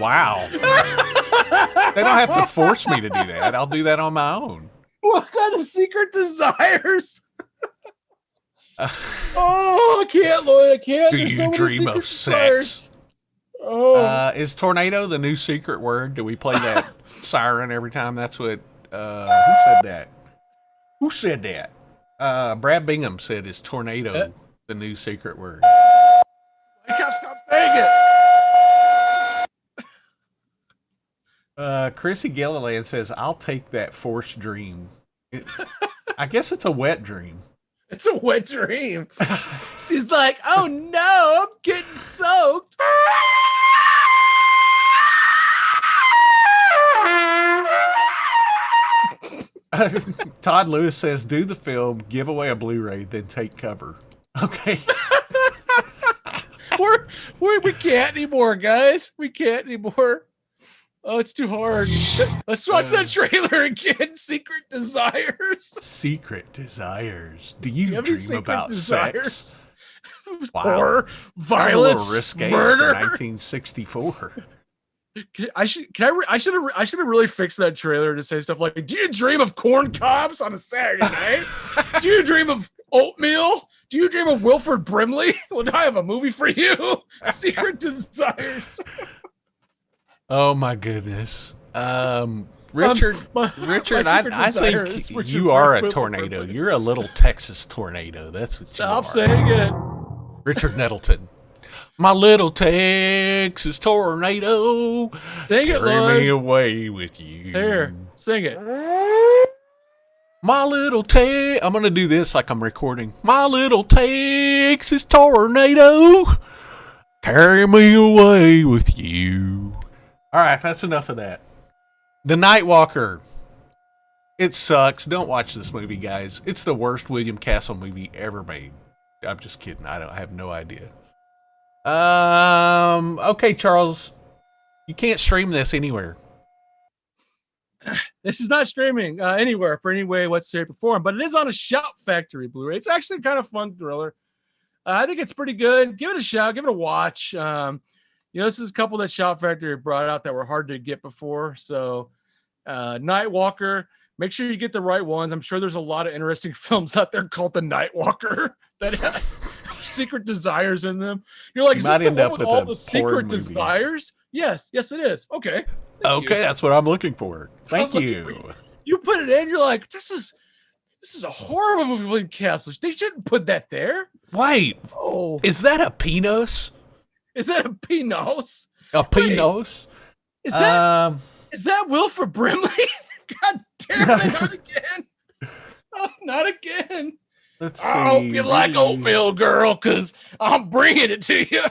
Wow. They don't have to force me to do that. I'll do that on my own. What kind of secret desires? I can't, Lloyd. I can't. Do There's you so many dream secret of desires. sex? Oh. Is tornado the new secret word? Do we play that siren every time? That's what. Who said that? Who said that? Brad Bingham said, "Is tornado the new secret word?" I can't stop saying it. Chrissy Gilliland says, "I'll take that forced dream." I guess it's a wet dream. It's a wet dream. She's like, "Oh no, I'm getting soaked." Todd Lewis says, "Do the film, give away a Blu-ray, then take cover." Okay. We can't anymore, guys. We can't anymore. Oh, it's too hard. Let's watch that trailer again. Secret desires. Secret desires. Do you have any dream secret about desires? sex? Horror, That was violence, a little risque murder. for 1964. I should have really fixed that trailer to say stuff like, "Do you dream of corn cobs on a Saturday night? Do you dream of oatmeal? Do you dream of Wilford Brimley? Well, now I have a movie for you. Secret desires." Oh my goodness. Richard, Richard, I think you are a tornado. You're a little Texas tornado. That's what you are. Stop saying it. Richard Nettleton. My little Texas tornado. Sing it, Carry Lloyd. me away with you. Here, sing it. My little I'm going to do this like I'm recording. My little Texas tornado. Carry me away with you. All right, that's enough of that. The Nightwalker. It sucks. Don't watch this movie, guys. It's the worst William Castle movie ever made. I'm just kidding. I have no idea. Okay, Charles. You can't stream this anywhere. This is not streaming anywhere for any way, what's shape, or form, but it is on a Shout Factory Blu-ray. It's actually kind of fun thriller. I think it's pretty good. Give it a shout. Give it a watch. This is a couple that Shout Factory brought out that were hard to get before. So, Nightwalker. Make sure you get the right ones. I'm sure there's a lot of interesting films out there called The Nightwalker that have secret desires in them. You're like, is this the one with all the secret desires? Yes, it is. Okay. Okay, that's what I'm looking for. Thank you. You put it in, you're like, this is a horrible movie, William Castle. They shouldn't put that there. Wait. Oh. Is that a penis? Is that a penis? A penis? Is that Wilford Brimley? God damn it, not again. Oh, not again. Let's see. I hope you like oatmeal, girl, because I'm bringing it to you.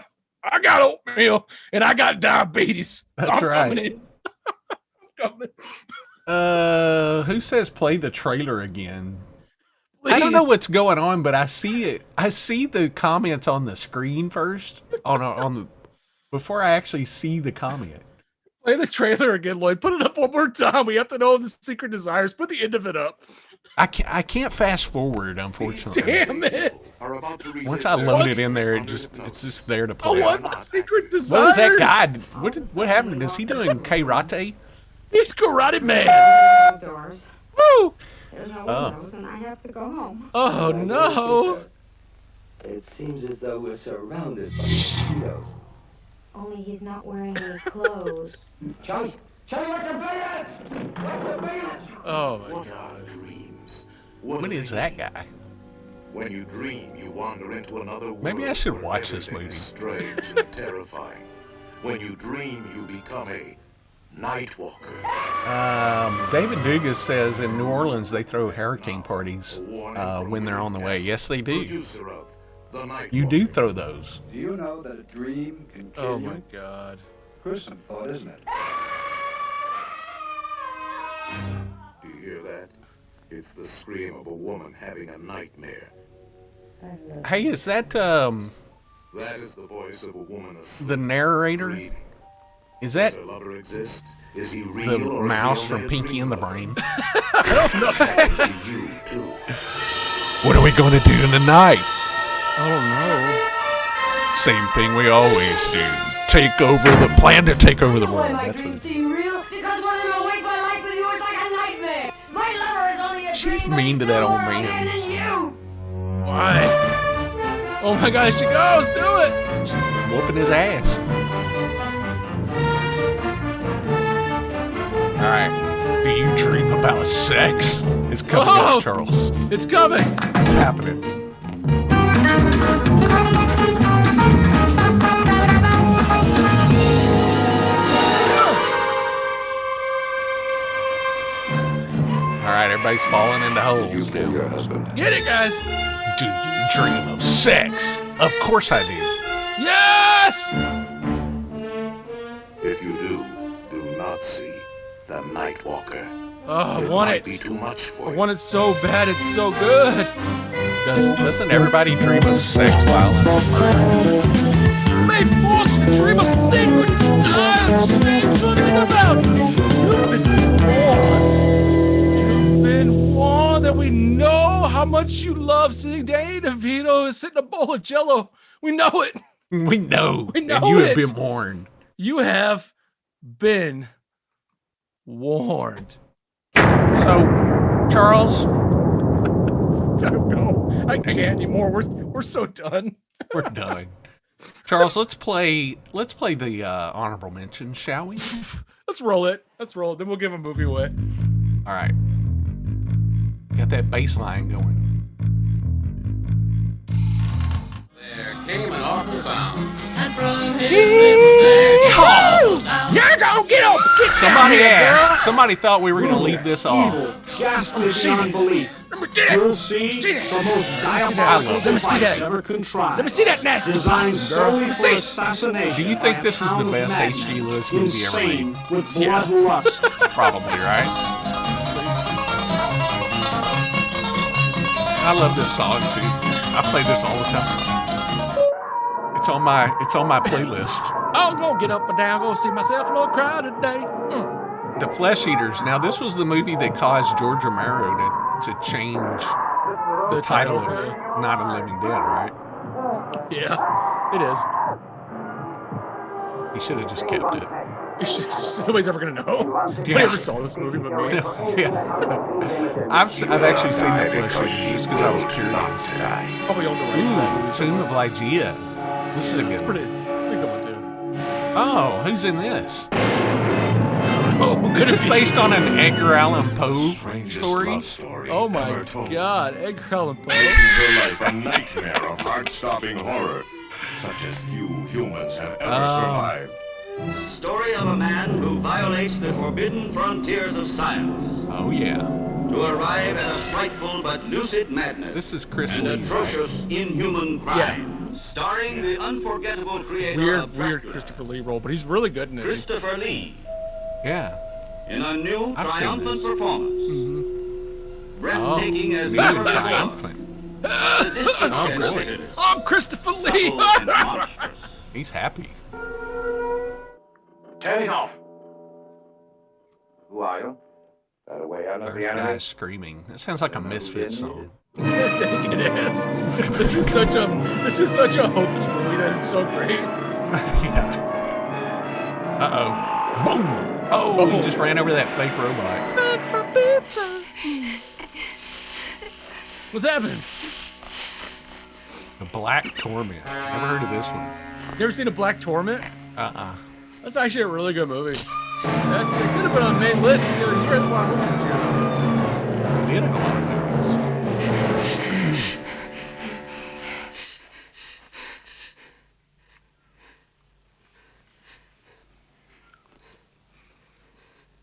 I got oatmeal and I got diabetes. That's right. Coming in. I'm coming. Who says play the trailer again? Please. I don't know what's going on, but I see it. I see the comments on the screen first before I actually see the comment. Play the trailer again, Lloyd. Put it up one more time. We have to know the secret desires. Put the end of it up. I can't fast forward, unfortunately. Damn it! Once I load it in there, it's just there to play. I want the secret desires. What was that guy? What happened? Is he doing karate? He's Karate Man. Woo! There's no windows, and I have to go home. Oh no! It seems as though we're surrounded by mosquitoes. Only he's not wearing any clothes. Charlie, what's the bait? What's the bait? Oh my What God! are dreams? What is that guy? When you dream, you wander into another world. Maybe I should where watch this everything movie. is strange and terrifying. When you dream, you become a Nightwalker. David Dugas says in New Orleans they throw hurricane parties when they're on the way. Yes, they do. Producer of The Nightwalker. You do throw those. Do you know that a dream can kill Oh you? my God! Gruesome thought, isn't it? Do you hear that? It's the scream of a woman having a nightmare. Hey, is that That is the voice of a woman asleep. the narrator? Dreaming. Is Does that her lover exist? Is he the real or is he mouse only from a Pinky dream and the lover? Brain? I don't know. You too. What are we going to do tonight? I don't know. Same thing we always do. Plan to take over the world. My That's dreams what seem real because when I'm awake, my life with you is like a nightmare. My lover is only a She's dream, mean but to that still old more man. than you. Why? Oh my gosh, she goes. Do it. She's whooping his ass. Alright. Do you dream about sex? It's coming up, Charles. It's coming. It's happening. Alright, everybody's falling into holes now. Your husband. Get it, guys. Do you dream of sex? Of course I do. Yes! If you do not see the Nightwalker. Oh, I It want might it. be too much for I you. want it so bad. It's so good. Doesn't everybody dream of sex violence? May force you to dream of secret desires. Dreams what it's about. You've been warned that we know how much you love seeing Danny DeVito sit in a bowl of Jello. We know it. We know. We know and you have it. been warned. You have been warned. So, Charles, I don't know. I can't anymore. We're so done. we're done. Charles, let's play the honorable mention, shall we? Let's roll it. Then we'll give a movie away. All right. Got that bass line going. There came an awful sound. And from his You're gonna get up. Somebody thought we were going to leave this off. Ghastly beyond belief. You'll see the most diabolical device ever contrived. Let me see that nasty Designed possum, girl. solely Let me for see it. assassination. Do you think by this is the hound best madman, H.G. Lewis movie ever made? insane with bloodlust. Probably, right? I love this song too. I play this all the time. It's on my playlist. I'm gonna get up and down, go see myself a little cry today. The Flesh Eaters. Now, this was the movie that caused George Romero to change the title of Night of the Living Dead, right? Yeah, it is. He should have just kept it. Nobody's ever gonna know. Nobody ever saw this movie but me. Yeah. I've actually seen the Flesh Eaters just because I was curious. Probably on the rights. Ooh, Tomb of Lygia. This is a good one. It's a good one too. Oh, who's in this? Oh, Is this based on an Edgar Allan Poe story? Oh my God, Edgar Allan Poe. Making her life a nightmare of heart-stopping horror, such as few humans have ever survived. Story of a man who violates the forbidden frontiers of science Oh yeah. to arrive at a frightful but lucid madness. This is Chris and Lee. atrocious inhuman crime. Starring the unforgettable creator of Weird Dracula, Christopher Lee role, but he's really good in it. Christopher Lee, Yeah. in a new I've seen triumphant this. performance. Breathtaking as New never and before. triumphant. The distant Oh, dead really? I'm Christopher Lee. subtle and monstrous. He's happy. Turn it off. Who are you? That way out of There's the enemy. guys screaming. That sounds like a Misfits song. I think it is. This is such a hokey movie that it's so great. Yeah. Uh-oh. Boom! Oh, he just ran over that fake robot. What's happening? The Black Torment. Never heard of this one. You ever seen a Black Torment? Uh-uh. That's actually a really good movie. It could have been on the main list. You're at a lot of movies this year. We did have a lot of movies.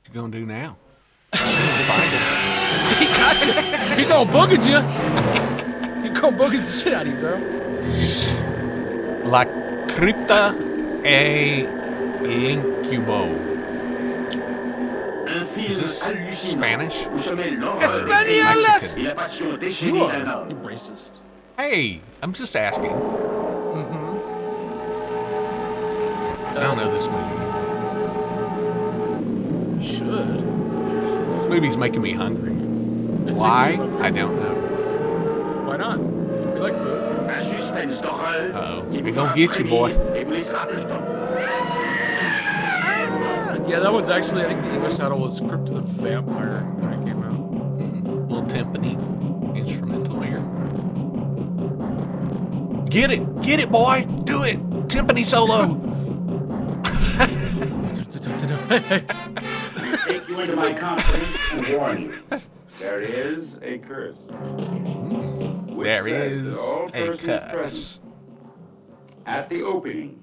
What you gonna do now? He got you. He gonna boogie you. He gonna boogie the shit out of you, girl. La Cripta e L'incubo. Is this Spanish? Españoles! You are. You racist. Hey, I'm just asking. Mm-hmm. I don't know this movie. Should. This movie's making me hungry. It's Why? making you hungry. I don't know. Why not? We like food. Uh-oh. We're gonna get you, boy. Yeah, that one's actually, I think the English title was Crypt of the Vampire when it came out. Little timpani instrumental here. Get it, boy. Do it. Timpani solo. Take you into my confidence and warn you. There is a curse. There is a curse. Present at the opening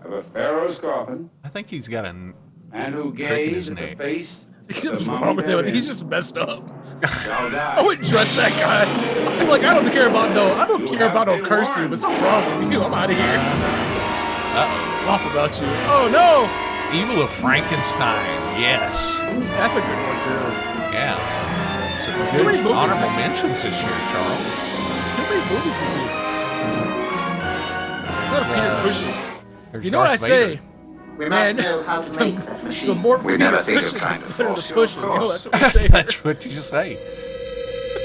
of a pharaoh's coffin. I think he's got a and who crick in gaze his at the neck. face What's wrong with him? He's just messed up. shall die. I wouldn't trust that guy. I'm like, I don't care about no curse dude, but something wrong with you. I'm out of here. Uh-oh. Off about you. Oh no! Evil of Frankenstein. Yes. That's a good one too. Yeah. Some Too many good movies honorable this year. mentions this year, Charles. Too many movies this year. Not a Peter Cushing. There's You know what I Darth Vader. say? We must know how to make that machine. The more We never think of Cushing, trying to the better force the you, of Cushing. You know, course. that's what we say. That's what you say.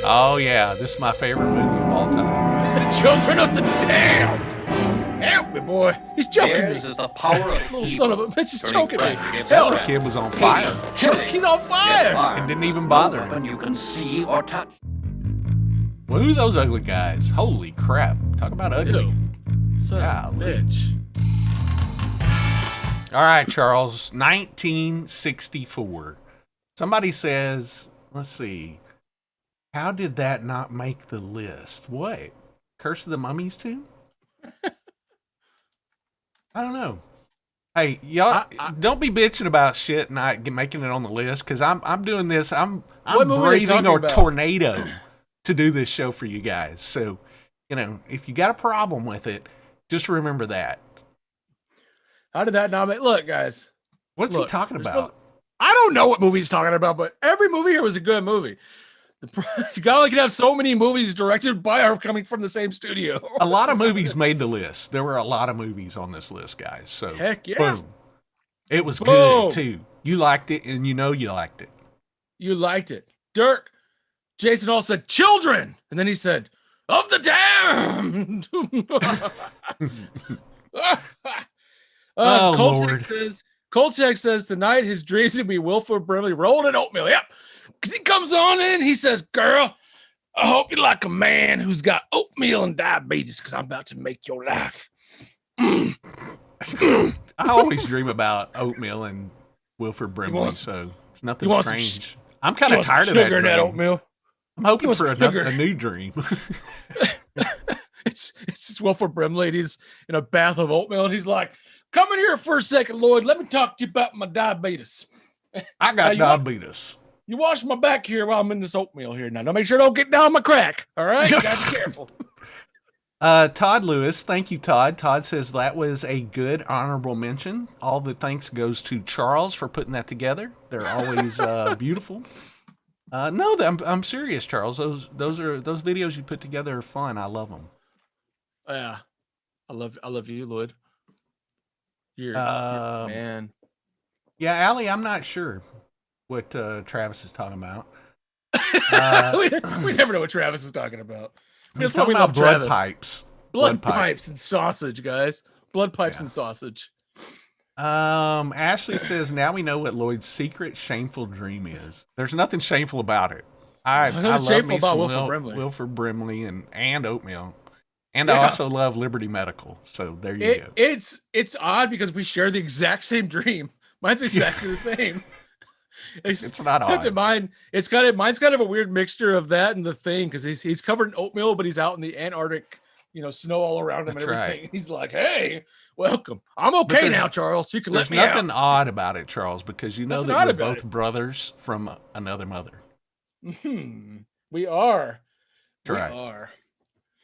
Oh yeah, this is my favorite movie of all time. The Children of the Damned. Help me, boy. He's choking me. Theirs is the power of Little son of a bitch is turning choking me. bright against Hell, The kid was on fire he's on fire. and didn't even bother Weapon him. you can see or touch. Well, who are those ugly guys? Holy crap! Talk about ugly. Ew. Son of a Golly. bitch. All right, Charles. 1964. Somebody says, let's see. How did that not make the list? What? Curse of the Mummies too? I don't know. Hey, y'all, don't be bitching about shit not making it on the list because I'm doing this. I'm What movie are you breathing talking a about? tornado to do this show for you guys. So, if you got a problem with it, just remember that. How did that not make? Look, guys. What's he Look, talking there's about? I don't know what movie he's talking about, but every movie here was a good movie. You only can have so many movies directed by or coming from the same studio. A lot of movies made the list. There were a lot of movies on this list, guys. So Heck yeah. boom. It was Boom. good too. You liked it, and you liked it. You liked it. Dirk, Jason all said, children. And then he said, of the damned. Oh, Kolchak says tonight his dreams will be Wilford Brimley rolled in oatmeal. Yep. Because he comes on in, he says, girl, I hope you like a man who's got oatmeal and diabetes because I'm about to make your life. I always dream about oatmeal and Wilford Brimley, wants- so it's he nothing wants some strange. I'm kind of tired of sugar that in that dream. oatmeal. I'm hoping wants for some sugar. a new dream. It's Wilford Brimley. And he's in a bath of oatmeal. And he's like, come in here for a second, Lloyd. Let me talk to you about my diabetes. I got you want- diabetes. You wash my back here while I'm in this oatmeal here. Now, make sure I don't get down my crack. All right? You gotta be careful. Todd Lewis, thank you, Todd. Todd says that was a good honorable mention. All the thanks goes to Charles for putting that together. They're always beautiful. No, I'm serious, Charles. Those videos you put together are fun. I love them. Yeah, I love you, Lloyd. You're man. Yeah, Allie, I'm not sure what Travis is talking about. We never know what Travis is talking about. He's That's why talking we about love blood Travis. pipes. Blood pipes and sausage, guys. Blood pipes and sausage. Ashley says now we know what Lloyd's secret shameful dream is. There's nothing shameful about it. I love shameful me about some Wilford Brimley. Wilford Brimley and oatmeal. And Yeah. I also love Liberty Medical. So there you go. It's odd because we share the exact same dream. Mine's exactly the same. It's not Except odd. that mine's kind of a weird mixture of that and the thing because he's covered in oatmeal, but he's out in the Antarctic, snow all around him That's and everything. right. He's like, "Hey, welcome. I'm But okay there's- now, Charles. You can let There's me nothing out." odd about it, Charles, because you know Nothing that odd we're about both it. brothers from another mother. We are. That's right. We are.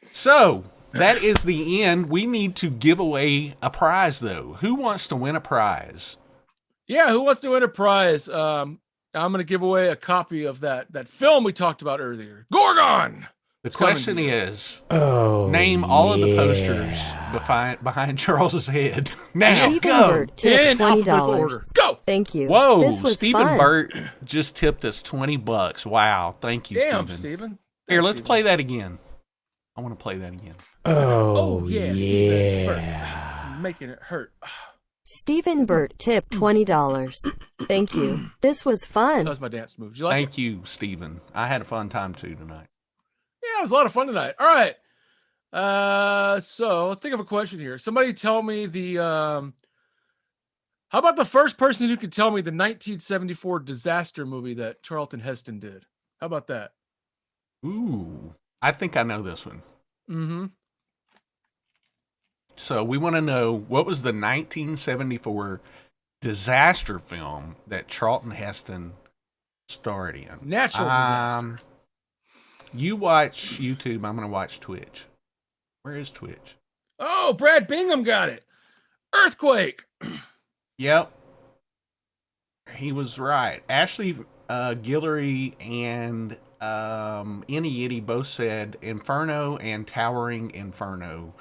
So that is the end. We need to give away a prize, though. Who wants to win a prize? Yeah, who wants to win a prize? I'm going to give away a copy of that film we talked about earlier, Gorgon. The It's coming question to you. is, name all of the posters behind Charles's head. Now, Stephen go. Burt tipped In alphabetical order. $20. Go. Thank you. Whoa, This was Stephen fun. Burt just tipped us $20. Wow, thank you, Damn, Stephen. Stephen. Here, Thanks, let's Stephen. play that again. I want to play that again. Oh yeah. Stephen Burt. Making it hurt. Stephen Burt tipped $20. Thank you. This was fun. That was my dance move. Did you like Thank you, Stephen. I had a fun time too tonight. Yeah, it was a lot of fun tonight. All right. So let's think of a question here. Somebody tell me the how about the first person who could tell me the 1974 disaster movie that Charlton Heston did? How about that? Ooh, I think I know this one. Mm-hmm. So we want to know, what was the 1974 disaster film that Charlton Heston starred in? Natural disaster. You watch YouTube. I'm going to watch Twitch. Where is Twitch? Oh, Brad Bingham got it. Earthquake. Yep. He was right. Ashley Guillory and Any Itty both said Inferno and Towering Inferno,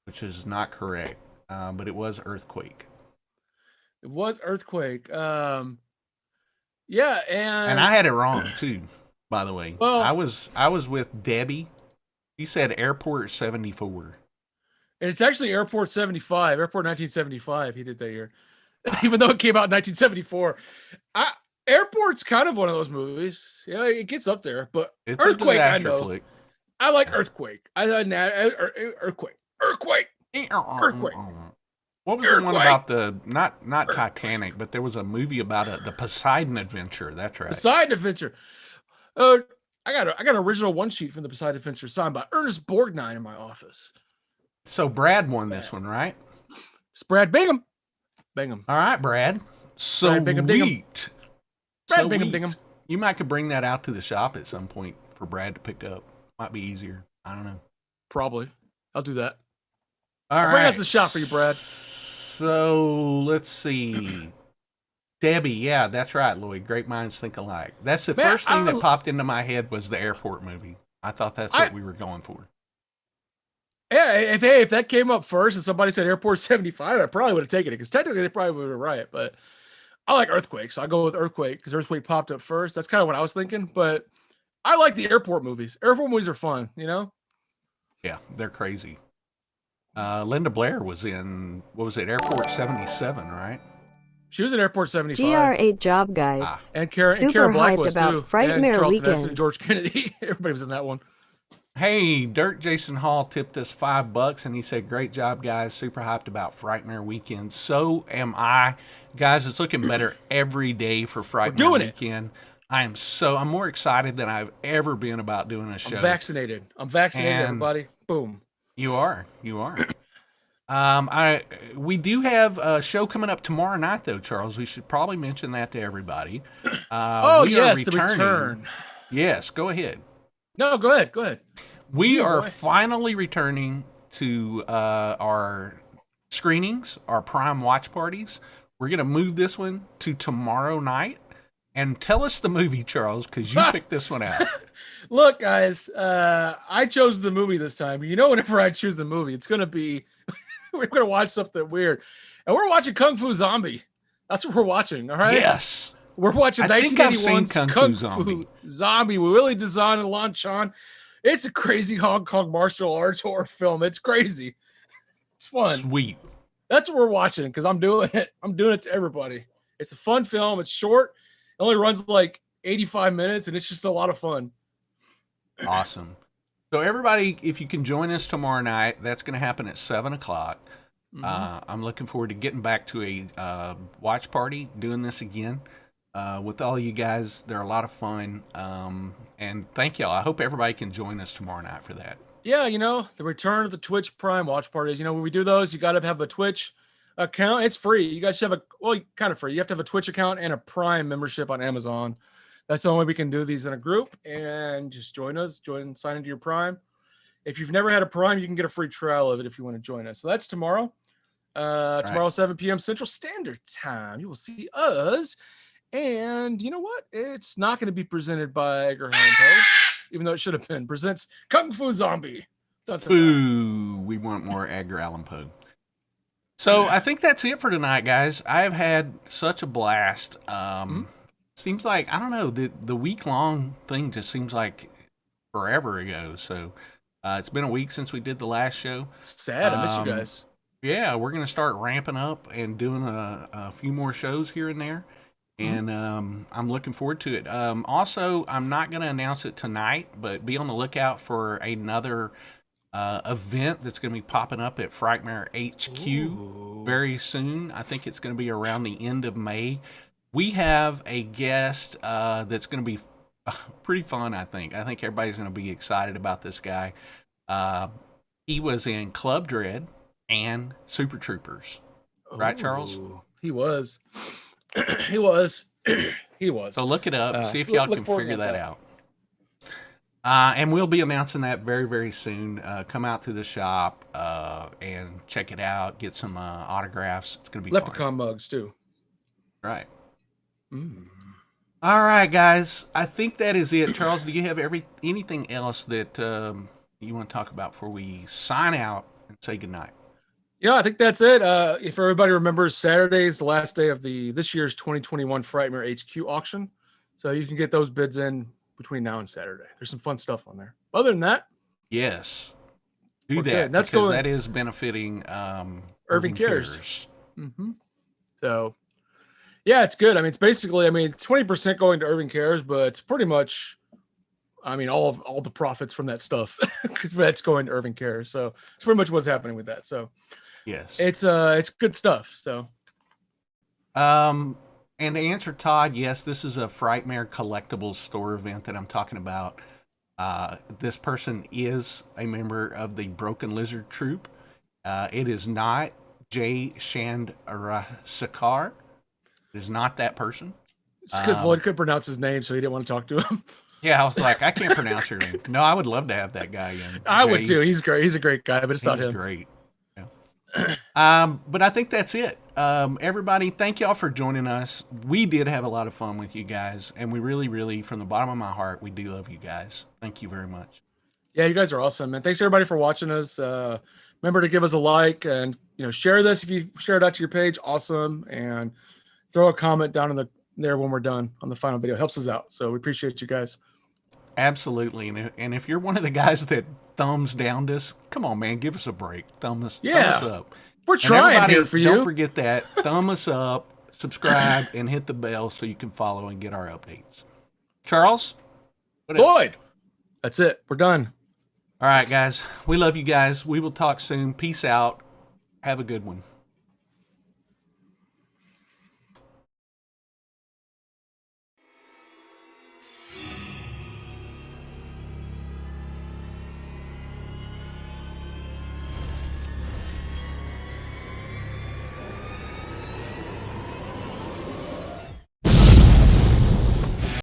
which is not correct. But it was Earthquake. It was Earthquake. Yeah, and I had it wrong too, by the way. Well, I was with Debbie. He said Airport 74. And it's actually Airport 75, Airport 1975. He did that year, even though it came out in 1974. Airport's kind of one of those movies. Yeah, it gets up there, but It's Earthquake, a I disaster know. flick. I like Earthquake. Earthquake. What was the one about the not Titanic, but there was a movie about the Poseidon Adventure. That's right. Poseidon Adventure. I got an original one sheet from the Poseidon Adventure signed by Ernest Borgnine in my office. So Brad won this one, right? It's Brad Bingham. Bingham. All right, Brad. Brad Bingham Dingham. Brad Bingham Dingham. You might could bring that out to the shop at some point for Brad to pick up. Might be easier. I don't know. Probably. I'll do that. I'll bring it out to the shop for you, Brad. So let's see. Debbie, yeah, that's right, Lloyd. Great minds think alike. That's the first thing that popped into my head was the airport movie. I thought that's what we were going for. Yeah, if that came up first and somebody said Airport 75, I probably would have taken it because technically they probably would have been right. But I like Earthquake, so I go with Earthquake because Earthquake popped up first. That's kind of what I was thinking. But I like the airport movies. Airport movies are fun, you know? Yeah, they're crazy. Linda Blair was in, what was it, Airport 77, right? She was in Airport 75. GR8 job, guys. And Kara Super Black hyped was about too. Frightmare and Charlton Weekend. Heston and George Kennedy. Everybody was in that one. Hey, Dirk Jason Hall tipped us $5 and he said, great job, guys. Super hyped about Frightmare Weekend. So am I. Guys, it's looking better every day for Frightmare Weekend. I'm more excited than I've ever been about doing a show. I'm vaccinated, everybody. Boom. You are. We do have a show coming up tomorrow night, though, Charles. We should probably mention that to everybody. The return. Yes, go ahead. No, go ahead. We are finally returning to our screenings, our Prime watch parties. We're going to move this one to tomorrow night. And tell us the movie, Charles, because you picked this one out. Look, guys, I chose the movie this time. You know, whenever I choose a movie, it's going to be... we're going to watch something weird. And we're watching Kung Fu Zombie. That's what we're watching, all right? Yes. We're watching 1981's Kung Fu Zombie with Willie Design and Lon Chan. It's a crazy Hong Kong martial arts horror film. It's crazy. It's fun. Sweet. That's what we're watching because I'm doing it. I'm doing it to everybody. It's a fun film. It's short. It only runs like 85 minutes, and it's just a lot of fun. Awesome. So everybody, if you can join us tomorrow night, that's going to happen at 7 o'clock. I'm looking forward to getting back to a watch party, doing this again with all you guys. They're a lot of fun. And thank y'all. I hope everybody can join us tomorrow night for that. Yeah, you know, the return of the Twitch Prime watch parties. You know, when we do those, you got to have a Twitch account. It's free. You guys should have kind of free. You have to have a Twitch account and a Prime membership on Amazon. That's the only way we can do these in a group. And just join us. Sign into your Prime. If you've never had a Prime, you can get a free trial of it if you want to join us. So that's tomorrow. Tomorrow, 7 p.m. Central Standard Time. You will see us. And you know what? It's not going to be presented by Edgar Allan Poe, even though it should have been. Presents Kung Fu Zombie. Dun, dun, dun. Ooh, we want more Edgar Allan Poe. So I think that's it for tonight, guys. I've had such a blast. Seems like, I don't know, the week-long thing just seems like forever ago. So It's been a week since we did the last show. Sad, I miss you guys. Yeah, we're going to start ramping up and doing a few more shows here and there. And I'm looking forward to it. Also, I'm not going to announce it tonight, but be on the lookout for another event that's going to be popping up at Frightmare HQ very soon. I think it's going to be around the end of May. We have a guest that's going to be pretty fun, I think. I think everybody's going to be excited about this guy. He was in Club Dread and Super Troopers. Right, Charles? He was. He was. He was. So look it up. See if y'all can figure that out. And we'll be announcing that very, very soon. Come out to the shop and check it out. Get some autographs. It's going to be Leprechaun mugs, too. Right. All right, guys. I think that is it. Charles, do you have anything else that you want to talk about before we sign out and say goodnight? Yeah, I think that's it. If everybody remembers, Saturday is the last day of this year's 2021 Frightmare HQ auction. So you can get those bids in between now and Saturday. There's some fun stuff on there. Other than that, yes, do that. Good. That's because going, that is benefiting Irving Cares. So, yeah, it's good. I mean, it's basically, 20% going to Irving Cares, but it's pretty much, all the profits from that stuff that's going to Irving Cares. So it's pretty much what's happening with that. So. Yes, it's good stuff. So, and to answer Todd, yes, this is a Frightmare collectibles store event that I'm talking about. This person is a member of the Broken Lizard Troop. It is not Jay Shandrasekar. It is not that person. It's because Lloyd couldn't pronounce his name, so he didn't want to talk to him. Yeah, I was like, I can't pronounce your name. No, I would love to have that guy in. I would too. He's great. He's a great guy, but it's not him. He's great. But I think that's it. Everybody, thank y'all for joining us. We did have a lot of fun with you guys, and we really, really, from the bottom of my heart, we do love you guys. Thank you very much. Yeah, you guys are awesome, man. Thanks everybody for watching us. Remember to give us a like and share this if you share it out to your page. Awesome, and throw a comment down in there when we're done on the final video. It helps us out, so we appreciate you guys. Absolutely, and if you're one of the guys that thumbs down us, come on, man, give us a break. Thumb us up. We're trying here for you. Don't forget that. Thumb us up, subscribe, and hit the bell so you can follow and get our updates. Charles? Lloyd! That's it. We're done. All right, guys. We love you guys. We will talk soon. Peace out. Have a good one.